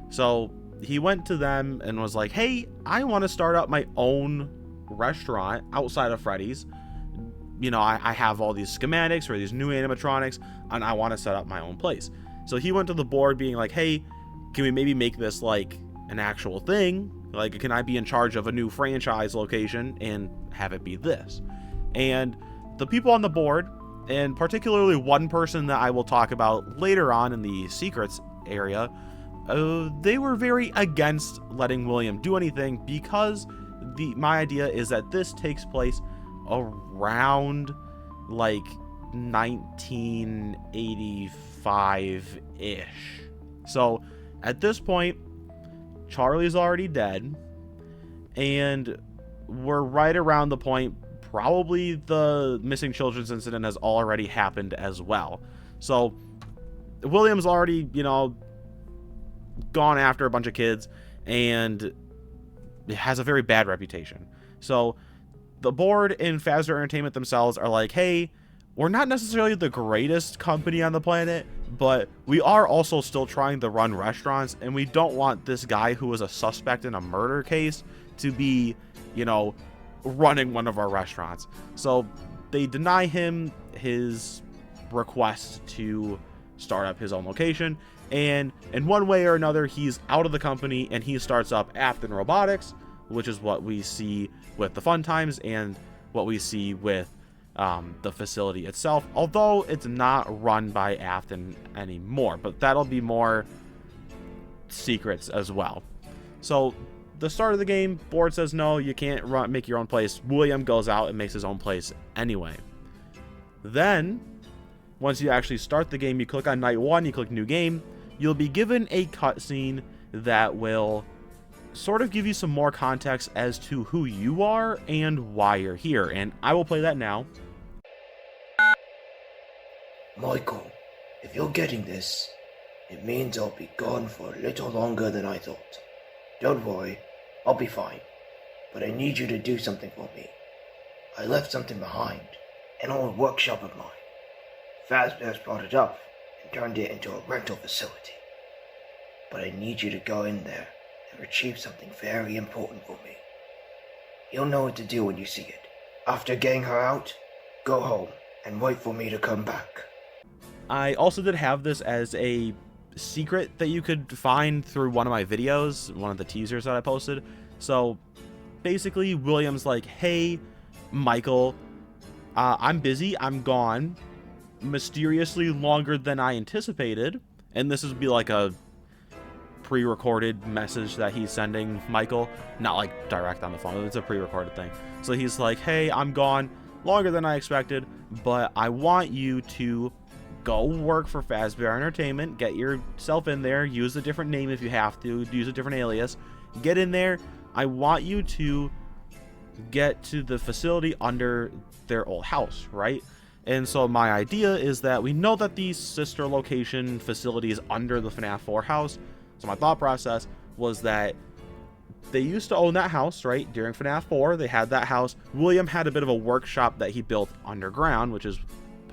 So he went to them and was like, hey, I want to start up my own restaurant outside of Freddy's. You know, I have all these schematics for these new animatronics, and I want to set up my own place. So he went to the board being like, hey, can we maybe make this like an actual thing? Like, can I be in charge of a new franchise location and have it be this? And the people on the board, and particularly one person that I will talk about later on in the secrets area, they were very against letting William do anything, because my idea is that this takes place around like 1985-ish. So at this point, Charlie's already dead, and we're right around the point probably the missing children's incident has already happened as well. So William's already, you know, gone after a bunch of kids and has a very bad reputation. So the board and Fazbear Entertainment themselves are like, hey, we're not necessarily the greatest company on the planet, but we are also still trying to run restaurants, and we don't want this guy who was a suspect in a murder case to be, you know, running one of our restaurants. So they deny him his request to start up his own location, and in one way or another, he's out of the company and he starts up Afton Robotics, which is what we see with the Fun Times and what we see with the facility itself, although it's not run by Afton anymore, but that'll be more secrets as well. So the start of the game, board says no, you can't make your own place. William goes out and makes his own place anyway. Then once you actually start the game, you click on night 1, you click new game, you'll be given a cutscene that will sort of give you some more context as to who you are and why you're here, and I will play that now. Michael, if you're getting this, it means I'll be gone for a little longer than I thought. Don't worry, I'll be fine, but I need you to do something for me. I left something behind, an old workshop of mine. Fazbear's brought it up and turned it into a rental facility. But I need you to go in there and retrieve something very important for me. You'll know what to do when you see it. After getting her out, go home and wait for me to come back. I also did have this as a secret that you could find through one of my videos, one of the teasers that I posted. So basically, William's like, hey, Michael, I'm busy, I'm gone, mysteriously longer than I anticipated. And this would be like a pre-recorded message that he's sending Michael, not like direct on the phone, it's a pre-recorded thing. So he's like, hey, I'm gone longer than I expected, but I want you to go work for Fazbear Entertainment, get yourself in there, use a different name if you have to, use a different alias, get in there. I want you to get to the facility under their old house, right? And so my idea is that we know that the sister location facility is under the FNAF 4 house. So my thought process was that they used to own that house, right? During FNAF 4, they had that house. William had a bit of a workshop that he built underground, which is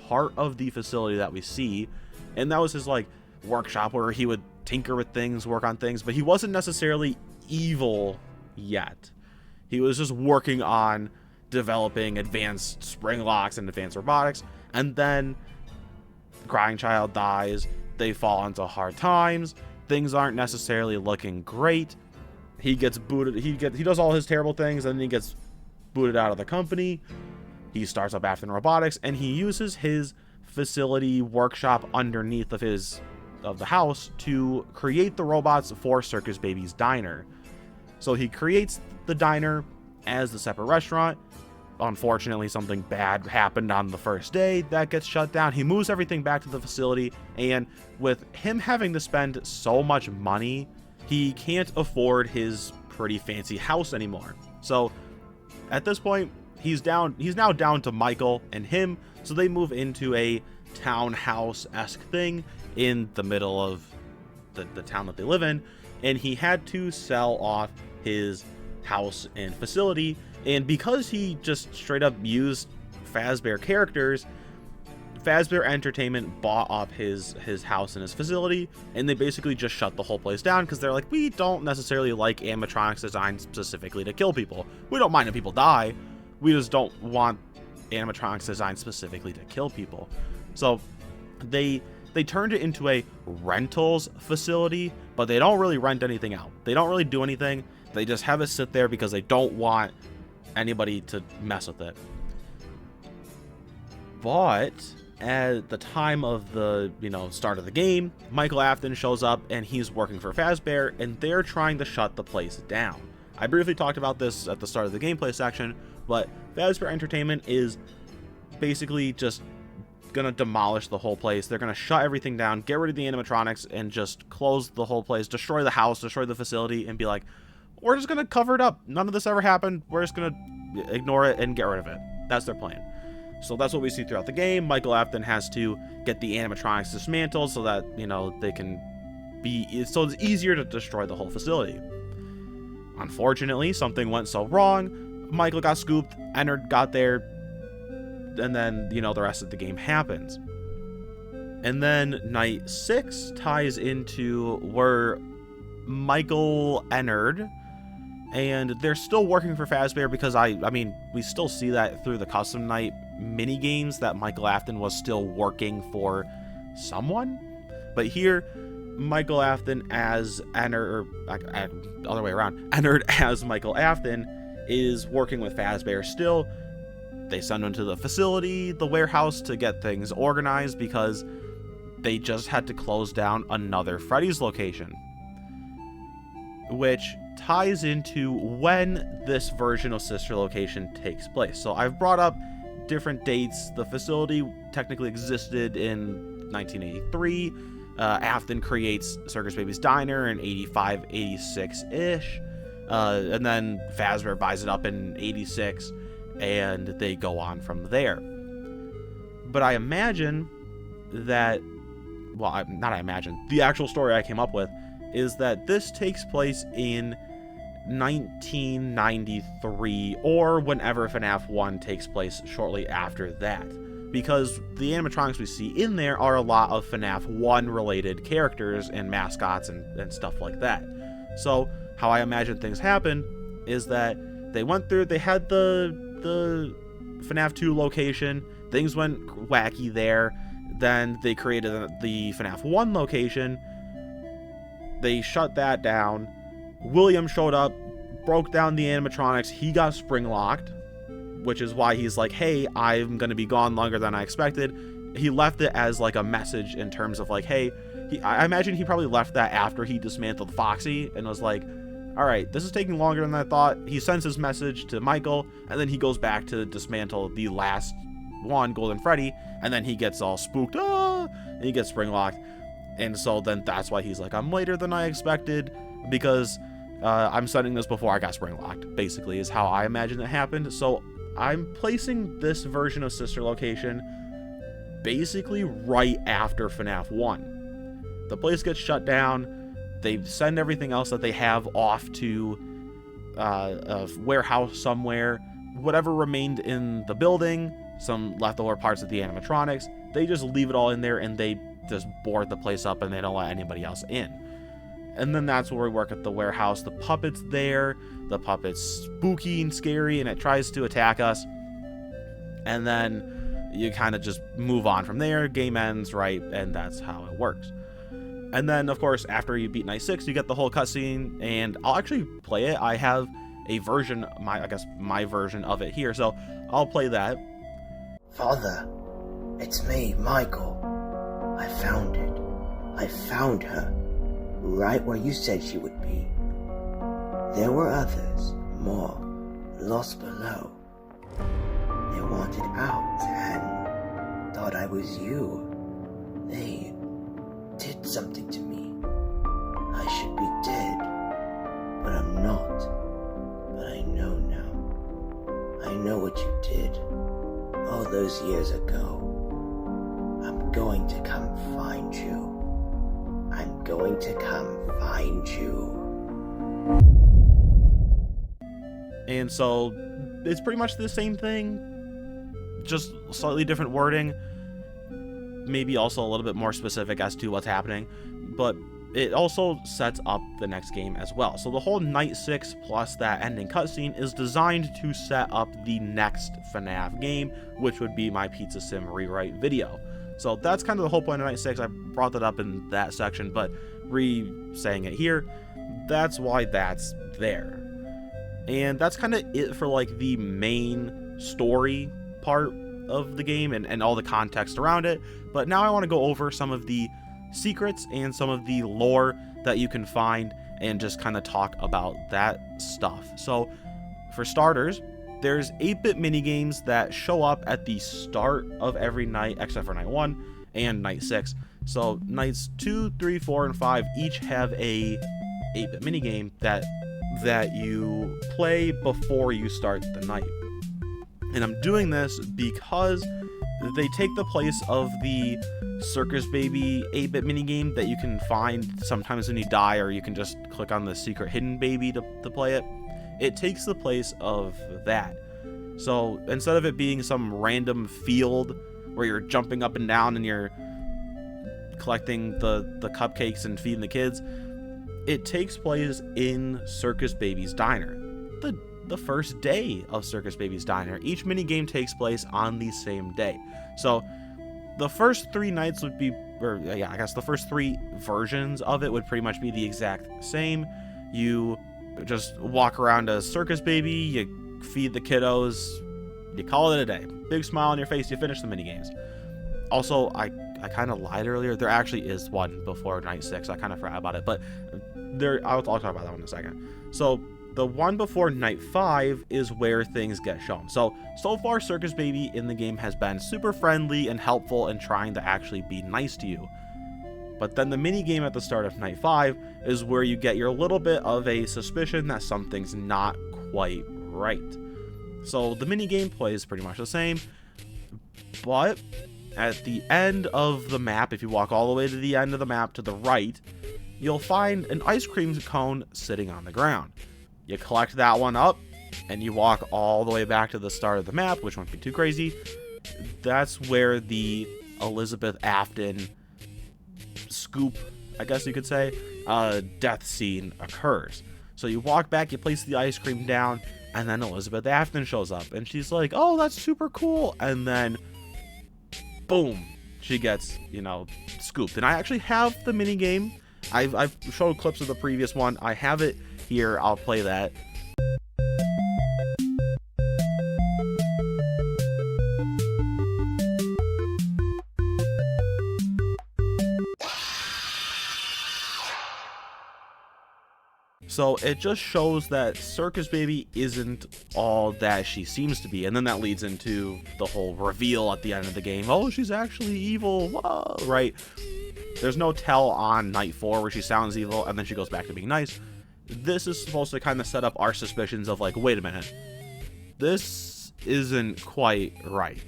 part of the facility that we see. And that was his, like, workshop where he would tinker with things, work on things, but he wasn't necessarily evil yet. He was just working on developing advanced spring locks and advanced robotics. And then Crying Child dies. They fall into hard times. Things aren't necessarily looking great. He gets booted. He does all his terrible things, and then he gets booted out of the company. He starts up Afton Robotics, and he uses his facility workshop underneath of the house to create the robots for Circus Baby's diner. So he creates the diner as the separate restaurant. Unfortunately, something bad happened on the first day. That gets shut down. He moves everything back to the facility, and with him having to spend so much money, he can't afford his pretty fancy house anymore. So at this point, he's now down to Michael and him, so they move into a townhouse-esque thing in the middle of the town that they live in, and he had to sell off his house and facility. And because he just straight up used Fazbear characters, Fazbear Entertainment bought up his house and his facility, and they basically just shut the whole place down because they're like, we don't necessarily like animatronics designed specifically to kill people. We don't mind if people die. We just don't want animatronics designed specifically to kill people. So they turned it into a rentals facility, but they don't really rent anything out. They don't really do anything. They just have it sit there because they don't want anybody to mess with it. But at the time of the start of the game, Michael Afton shows up and he's working for Fazbear, and they're trying to shut the place down. I briefly talked about this at the start of the gameplay section, but Fazbear Entertainment is basically just gonna demolish the whole place. They're gonna shut everything down, get rid of the animatronics, and just close the whole place, destroy the house, destroy the facility, and be like, we're just gonna cover it up. None of this ever happened. We're just gonna ignore it and get rid of it. That's their plan. So that's what we see throughout the game. Michael Afton has to get the animatronics dismantled so that, they can so it's easier to destroy the whole facility. Unfortunately, something went so wrong. Michael got scooped, Ennard got there, and then, the rest of the game happens. And then night 6 ties into where Michael, Ennard, and they're still working for Fazbear because I mean, we still see that through the custom night mini games that Michael Afton was still working for someone. But here, Michael Afton as Ennard, or other way around, Ennard as Michael Afton is working with Fazbear still. They send him to the facility, the warehouse, to get things organized because they just had to close down another Freddy's location, which ties into when this version of Sister Location takes place. So I've brought up different dates. The facility technically existed in 1983. Afton creates Circus Baby's Diner in 85, 86-ish. And then Fazbear buys it up in 86, and they go on from there. But I imagine that, the actual story I came up with is that this takes place in 1993 or whenever FNAF 1 takes place shortly after that, because the animatronics we see in there are a lot of FNAF 1 related characters and mascots and stuff like that. So how I imagine things happen is that they went through, they had the FNAF 2 location, things went wacky there, then they created the FNAF 1 location, they shut that down. William showed up, broke down the animatronics, he got spring locked, which is why he's like, hey, I'm gonna be gone longer than I expected. He left it as like a message in terms of like, hey, I imagine he probably left that after he dismantled Foxy and was like, all right, this is taking longer than I thought. He sends his message to Michael, and then he goes back to dismantle the last one, Golden Freddy, and then he gets all spooked, and he gets spring locked. And so then that's why he's like, I'm later than I expected, because I'm sending this before I got spring locked, basically, is how I imagine it happened. So I'm placing this version of Sister Location basically right after FNAF 1. The place gets shut down. They send everything else that they have off to a warehouse somewhere. Whatever remained in the building, some leftover parts of the animatronics, they just leave it all in there and they just board the place up and they don't let anybody else in. And then that's where we work at the warehouse. The puppet's there. The puppet's spooky and scary, and it tries to attack us. And then you kind of just move on from there. Game ends, right? And that's how it works. And then, of course, after you beat Night 6, you get the whole cutscene, and I'll actually play it. I have a version, my version of it here, so I'll play that. Father, it's me, Michael. I found it. I found her. Right where you said she would be. There were others, more, lost below. They wanted out and thought I was you. They did something to me. I should be dead, but I'm not. But I know now. I know what you did all those years ago. I'm going to come find you. I'm going to come find you. And so it's pretty much the same thing, just slightly different wording, maybe also a little bit more specific as to what's happening, but it also sets up the next game as well. So the whole Night 6 plus that ending cutscene is designed to set up the next FNAF game, which would be my Pizza Sim rewrite video. So that's kind of the whole point of Night 6. I brought that up in that section, but re-saying it here, that's why that's there. And that's kind of it for like the main story part of the game and all the context around it. But now I want to go over some of the secrets and some of the lore that you can find and just kind of talk about that stuff. So for starters, there's 8-bit minigames that show up at the start of every night except for Night 1 and Night 6. So Nights 2, 3, 4, and 5 each have a 8-bit minigame that you play before you start the night. And I'm doing this because they take the place of the Circus Baby 8-bit minigame that you can find sometimes when you die, or you can just click on the secret hidden baby to play it. It takes the place of that. So instead of it being some random field where you're jumping up and down and you're collecting the cupcakes and feeding the kids, it takes place in Circus Baby's Diner. The first day of Circus Baby's Diner. Each minigame takes place on the same day. So the first 3 nights would be, I guess the first 3 versions of it would pretty much be the exact same. You just walk around as Circus Baby, you feed the kiddos, you call it a day. Big smile on your face, you finish the minigames. Also, I kind of lied earlier. There actually is one before Night 6. I kind of forgot about it, but I'll talk about that one in a second. So the one before Night 5 is where things get shown. So far, Circus Baby in the game has been super friendly and helpful and trying to actually be nice to you. But then the minigame at the start of Night 5 is where you get your little bit of a suspicion that something's not quite right. So the minigame plays pretty much the same, but at the end of the map, if you walk all the way to the end of the map to the right, you'll find an ice cream cone sitting on the ground. You collect that one up, and you walk all the way back to the start of the map, which won't be too crazy. That's where the Elizabeth Afton scoop, I guess you could say, death scene occurs. So you walk back, you place the ice cream down, and then Elizabeth Afton shows up, and she's like, oh, that's super cool. And then, boom, she gets, scooped. And I actually have the minigame. I've showed clips of the previous one. I have it here. I'll play that. So it just shows that Circus Baby isn't all that she seems to be. And then that leads into the whole reveal at the end of the game. Oh, she's actually evil. Whoa, right? There's no tell on Night 4 where she sounds evil and then she goes back to being nice. This is supposed to kind of set up our suspicions of like, wait a minute, this isn't quite right.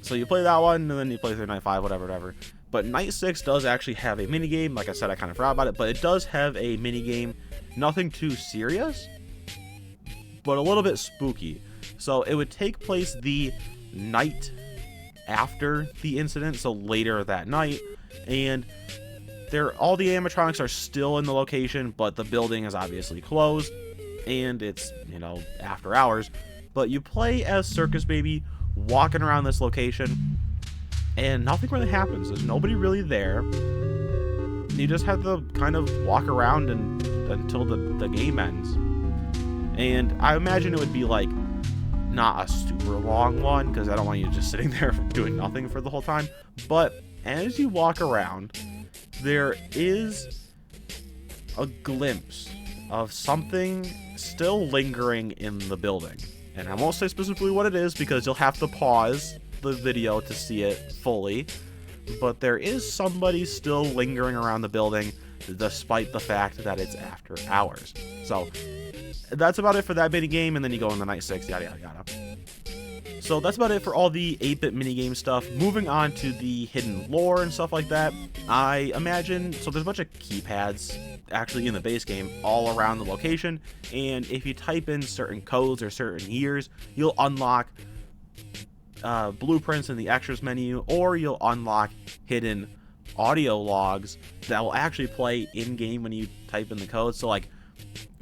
So you play that one and then you play through Night 5, whatever. But Night 6 does actually have a minigame. Like I said, I kind of forgot about it, but it does have a minigame. Nothing too serious, but a little bit spooky. So it would take place the night after the incident, so later that night, and all the animatronics are still in the location, but the building is obviously closed, and it's, you know, after hours. But you play as Circus Baby walking around this location, and nothing really happens. There's nobody really there. You just have to kind of walk around until the game ends. And I imagine it would be like not a super long one, because I don't want you just sitting there doing nothing for the whole time. But as you walk around, there is a glimpse of something still lingering in the building. And I won't say specifically what it is, because you'll have to pause the video to see it fully. But there is somebody still lingering around the building, despite the fact that it's after hours. So that's about it for that mini game, and then you go into night 6, yada yada yada. So that's about it for all the 8-bit minigame stuff. Moving on to the hidden lore and stuff like that, I imagine, so there's a bunch of keypads actually in the base game all around the location, and if you type in certain codes or certain years, you'll unlock blueprints in the extras menu, or you'll unlock hidden audio logs that will actually play in-game when you type in the code. So like,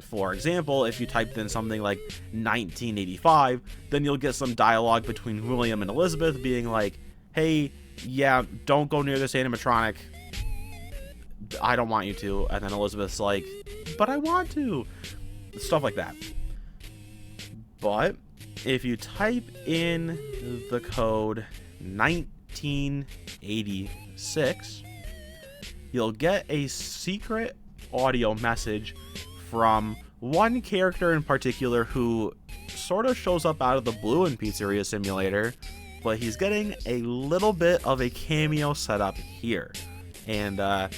for example, if you typed in something like 1985, then you'll get some dialogue between William and Elizabeth being like, hey, yeah, don't go near this animatronic, I don't want you to. And then Elizabeth's like, but I want to. Stuff like that. But if you type in the code 1986, you'll get a secret audio message from one character in particular who sort of shows up out of the blue in Pizzeria Simulator, but he's getting a little bit of a cameo setup here. And I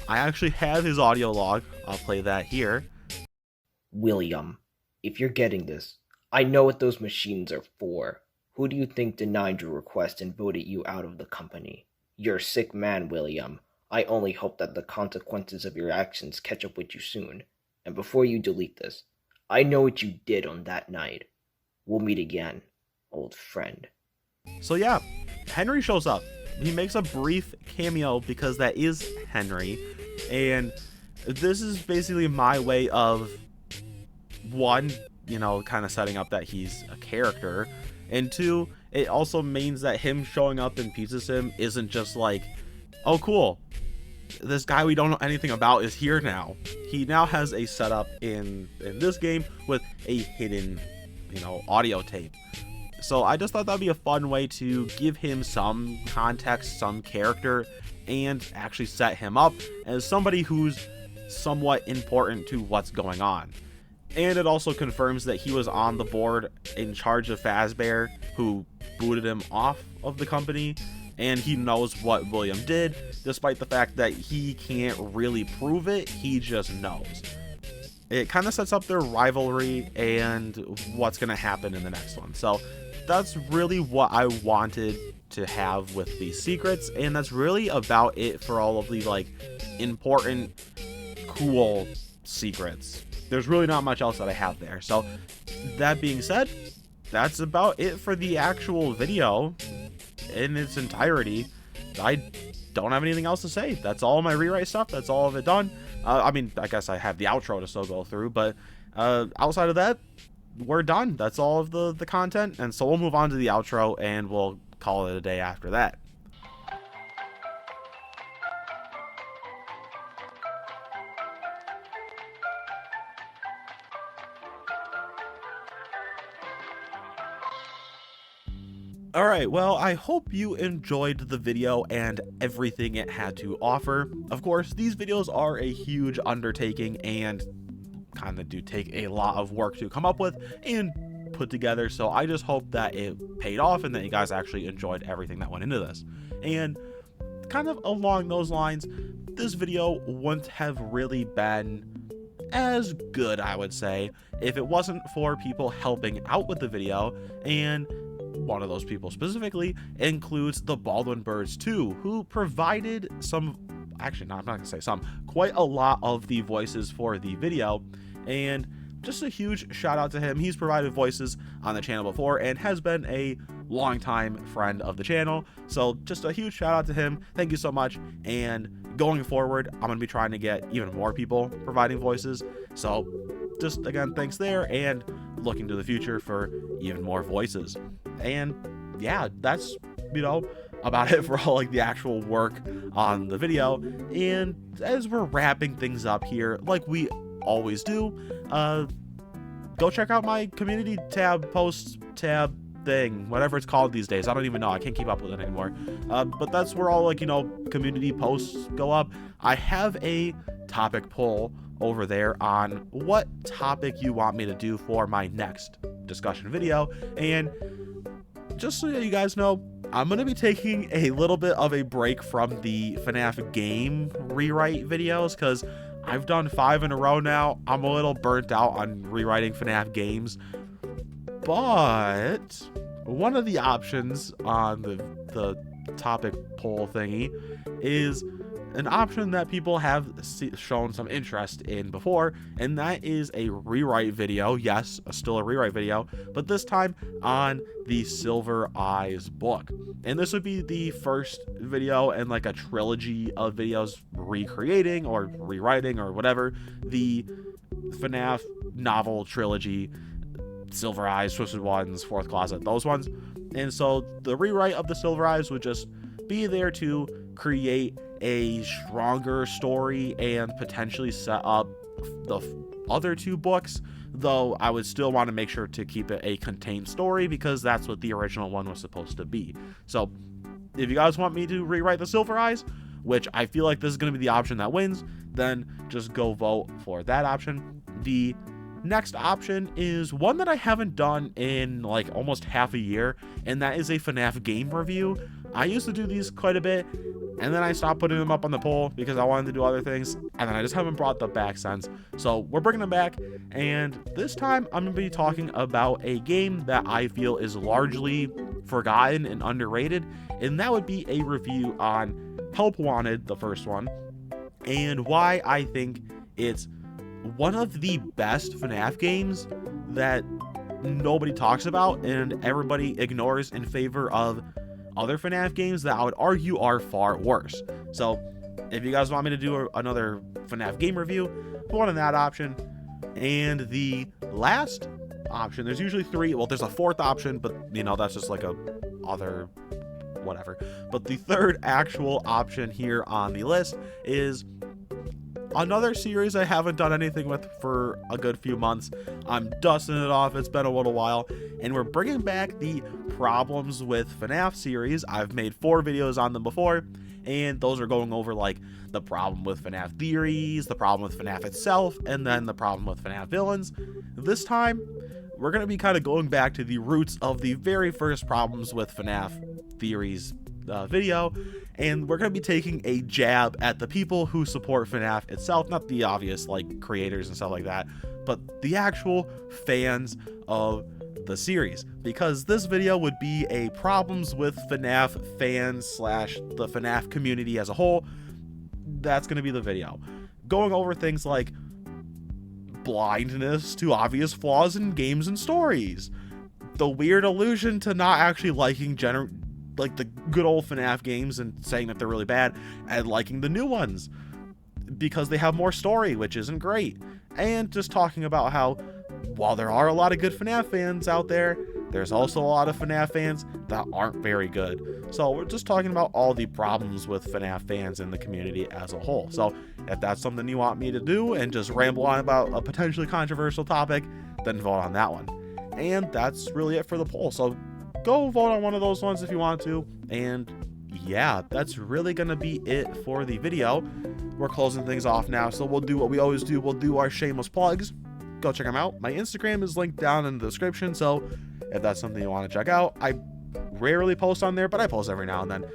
actually have his audio log. I'll play that here. William, if you're getting this, I know what those machines are for. Who do you think denied your request and voted you out of the company? You're a sick man, William. I only hope that the consequences of your actions catch up with you soon. And before you delete this, I know what you did on that night. We'll meet again, old friend. So yeah, Henry shows up. He makes a brief cameo because that is Henry. And this is basically my way of, one, you know, kind of setting up that he's a character. And two, it also means that him showing up in Pizza Sim isn't just like, oh cool, this guy we don't know anything about is here now. He now has a setup in this game with a hidden, you know, audio tape. So I just thought that'd be a fun way to give him some context, some character, and actually set him up as somebody who's somewhat important to what's going on. And it also confirms that he was on the board in charge of Fazbear, who booted him off of the company, and he knows what William did, despite the fact that he can't really prove it, he just knows. It kind of sets up their rivalry and what's going to happen in the next one. So that's really what I wanted to have with these secrets, and that's really about it for all of the like important, cool secrets. There's really not much else that I have there. So that being said, that's about it for the actual video in its entirety. I don't have anything else to say. That's all my rewrite stuff. That's all of it done. I mean, I guess I have the outro to still go through, but outside of that, we're done. That's all of the content, and so we'll move on to the outro and we'll call it a day after that. Alright, well, I hope you enjoyed the video and everything it had to offer. Of course, these videos are a huge undertaking and kind of do take a lot of work to come up with and put together, so I just hope that it paid off and that you guys actually enjoyed everything that went into this. And kind of along those lines, this video wouldn't have really been as good, I would say, if it wasn't for people helping out with the video, and one of those people specifically includes the Baldwin Birds 2, who provided some, actually, no, I'm not gonna say some, quite a lot of the voices for the video. And just a huge shout out to him. He's provided voices on the channel before and has been a longtime friend of the channel. So just a huge shout out to him. Thank you so much. And going forward, I'm going to be trying to get even more people providing voices. So just again, thanks there, and looking to the future for even more voices. And yeah, that's, about it for all like the actual work on the video. And as we're wrapping things up here, like we always do, go check out my community tab, posts tab thing, whatever it's called these days. I don't even know, I can't keep up with it anymore. But that's where all like community posts go up. I have a topic poll over there on what topic you want me to do for my next discussion video. And just so you guys know, I'm going to be taking a little bit of a break from the FNAF game rewrite videos, because I've done 5 in a row now. I'm a little burnt out on rewriting FNAF games. But one of the options on the topic poll thingy is an option that people have shown some interest in before, and that is a rewrite video. Yes, still a rewrite video, but this time on the Silver Eyes book. And this would be the first video in like a trilogy of videos recreating or rewriting or whatever the FNAF novel trilogy, Silver Eyes, Twisted Ones, Fourth Closet, those ones. And so the rewrite of the Silver Eyes would just be there to create a stronger story and potentially set up the other 2 books, though I would still want to make sure to keep it a contained story, because that's what the original one was supposed to be. So if you guys want me to rewrite the Silver Eyes, which I feel like this is going to be the option that wins, then just go vote for that option. The next option is one that I haven't done in like almost half a year, and that is a FNAF game review. I used to do these quite a bit, and then I stopped putting them up on the poll because I wanted to do other things, and then I just haven't brought them back since. So we're bringing them back, and this time I'm going to be talking about a game that I feel is largely forgotten and underrated, and that would be a review on Help Wanted, the first one, and why I think it's one of the best FNAF games that nobody talks about and everybody ignores in favor of other FNAF games that I would argue are far worse. So if you guys want me to do another FNAF game review, vote on that option. And the last option, there's usually 3, well, there's a 4th option, but that's just like a other whatever. But the 3rd actual option here on the list is another series I haven't done anything with for a good few months. I'm dusting it off, it's been a little while, and we're bringing back the Problems with FNAF series. I've made 4 videos on them before, and those are going over like the problem with FNAF theories, the problem with FNAF itself, and then the problem with FNAF villains. This time, we're going to be kind of going back to the roots of the very first Problems with FNAF theories video, and we're going to be taking a jab at the people who support FNAF itself, not the obvious like creators and stuff like that, but the actual fans of the series, because this video would be a Problems with FNAF fans / the FNAF community as a whole. That's going to be the video, going over things like blindness to obvious flaws in games and stories, the weird illusion to not actually liking like the good old FNAF games and saying that they're really bad, and liking the new ones because they have more story, which isn't great. And just talking about how while there are a lot of good FNAF fans out there, there's also a lot of FNAF fans that aren't very good. So we're just talking about all the problems with FNAF fans in the community as a whole. So if that's something you want me to do and just ramble on about a potentially controversial topic, then vote on that one. And that's really it for the poll. So go vote on one of those ones if you want to. And yeah, that's really gonna be it for the video. We're closing things off now, so we'll do what we always do. We'll do our shameless plugs. Go check them out. My Instagram is linked down in the description, so if that's something you want to check out, I rarely post on there, but I post every now and then.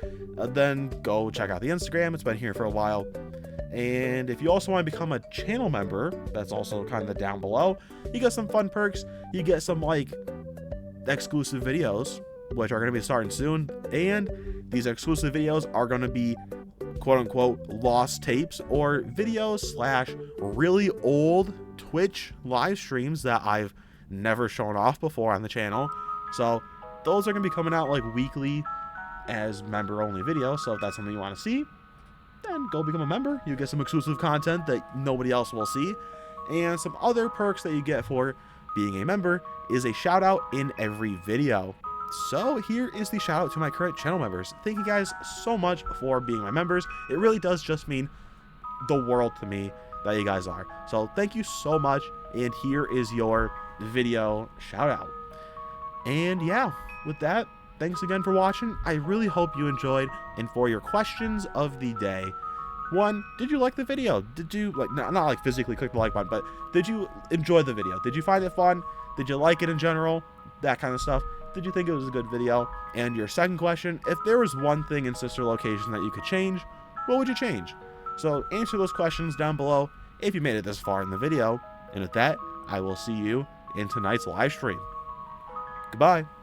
Then go check out the Instagram. It's been here for a while. And if you also want to become a channel member, that's also kind of down below. You get some fun perks. You get some like exclusive videos, which are going to be starting soon. And these exclusive videos are going to be quote unquote lost tapes or videos / really old Twitch live streams that I've never shown off before on the channel. So those are going to be coming out like weekly as member only videos. So if that's something you want to see, then go become a member. You get some exclusive content that nobody else will see. And some other perks that you get for being a member is a shout out in every video. So here is the shout out to my current channel members. Thank you guys so much for being my members. It really does just mean the world to me that you guys are. So thank you so much. And here is your video shout out. And yeah, with that, thanks again for watching. I really hope you enjoyed. And for your questions of the day, one, did you like the video? Did you like, not like physically click the like button, but did you enjoy the video? Did you find it fun? Did you like it in general? That kind of stuff. Did you think it was a good video? And your second question, if there was one thing in Sister Location that you could change, what would you change? So answer those questions down below if you made it this far in the video. And with that, I will see you in tonight's live stream. Goodbye.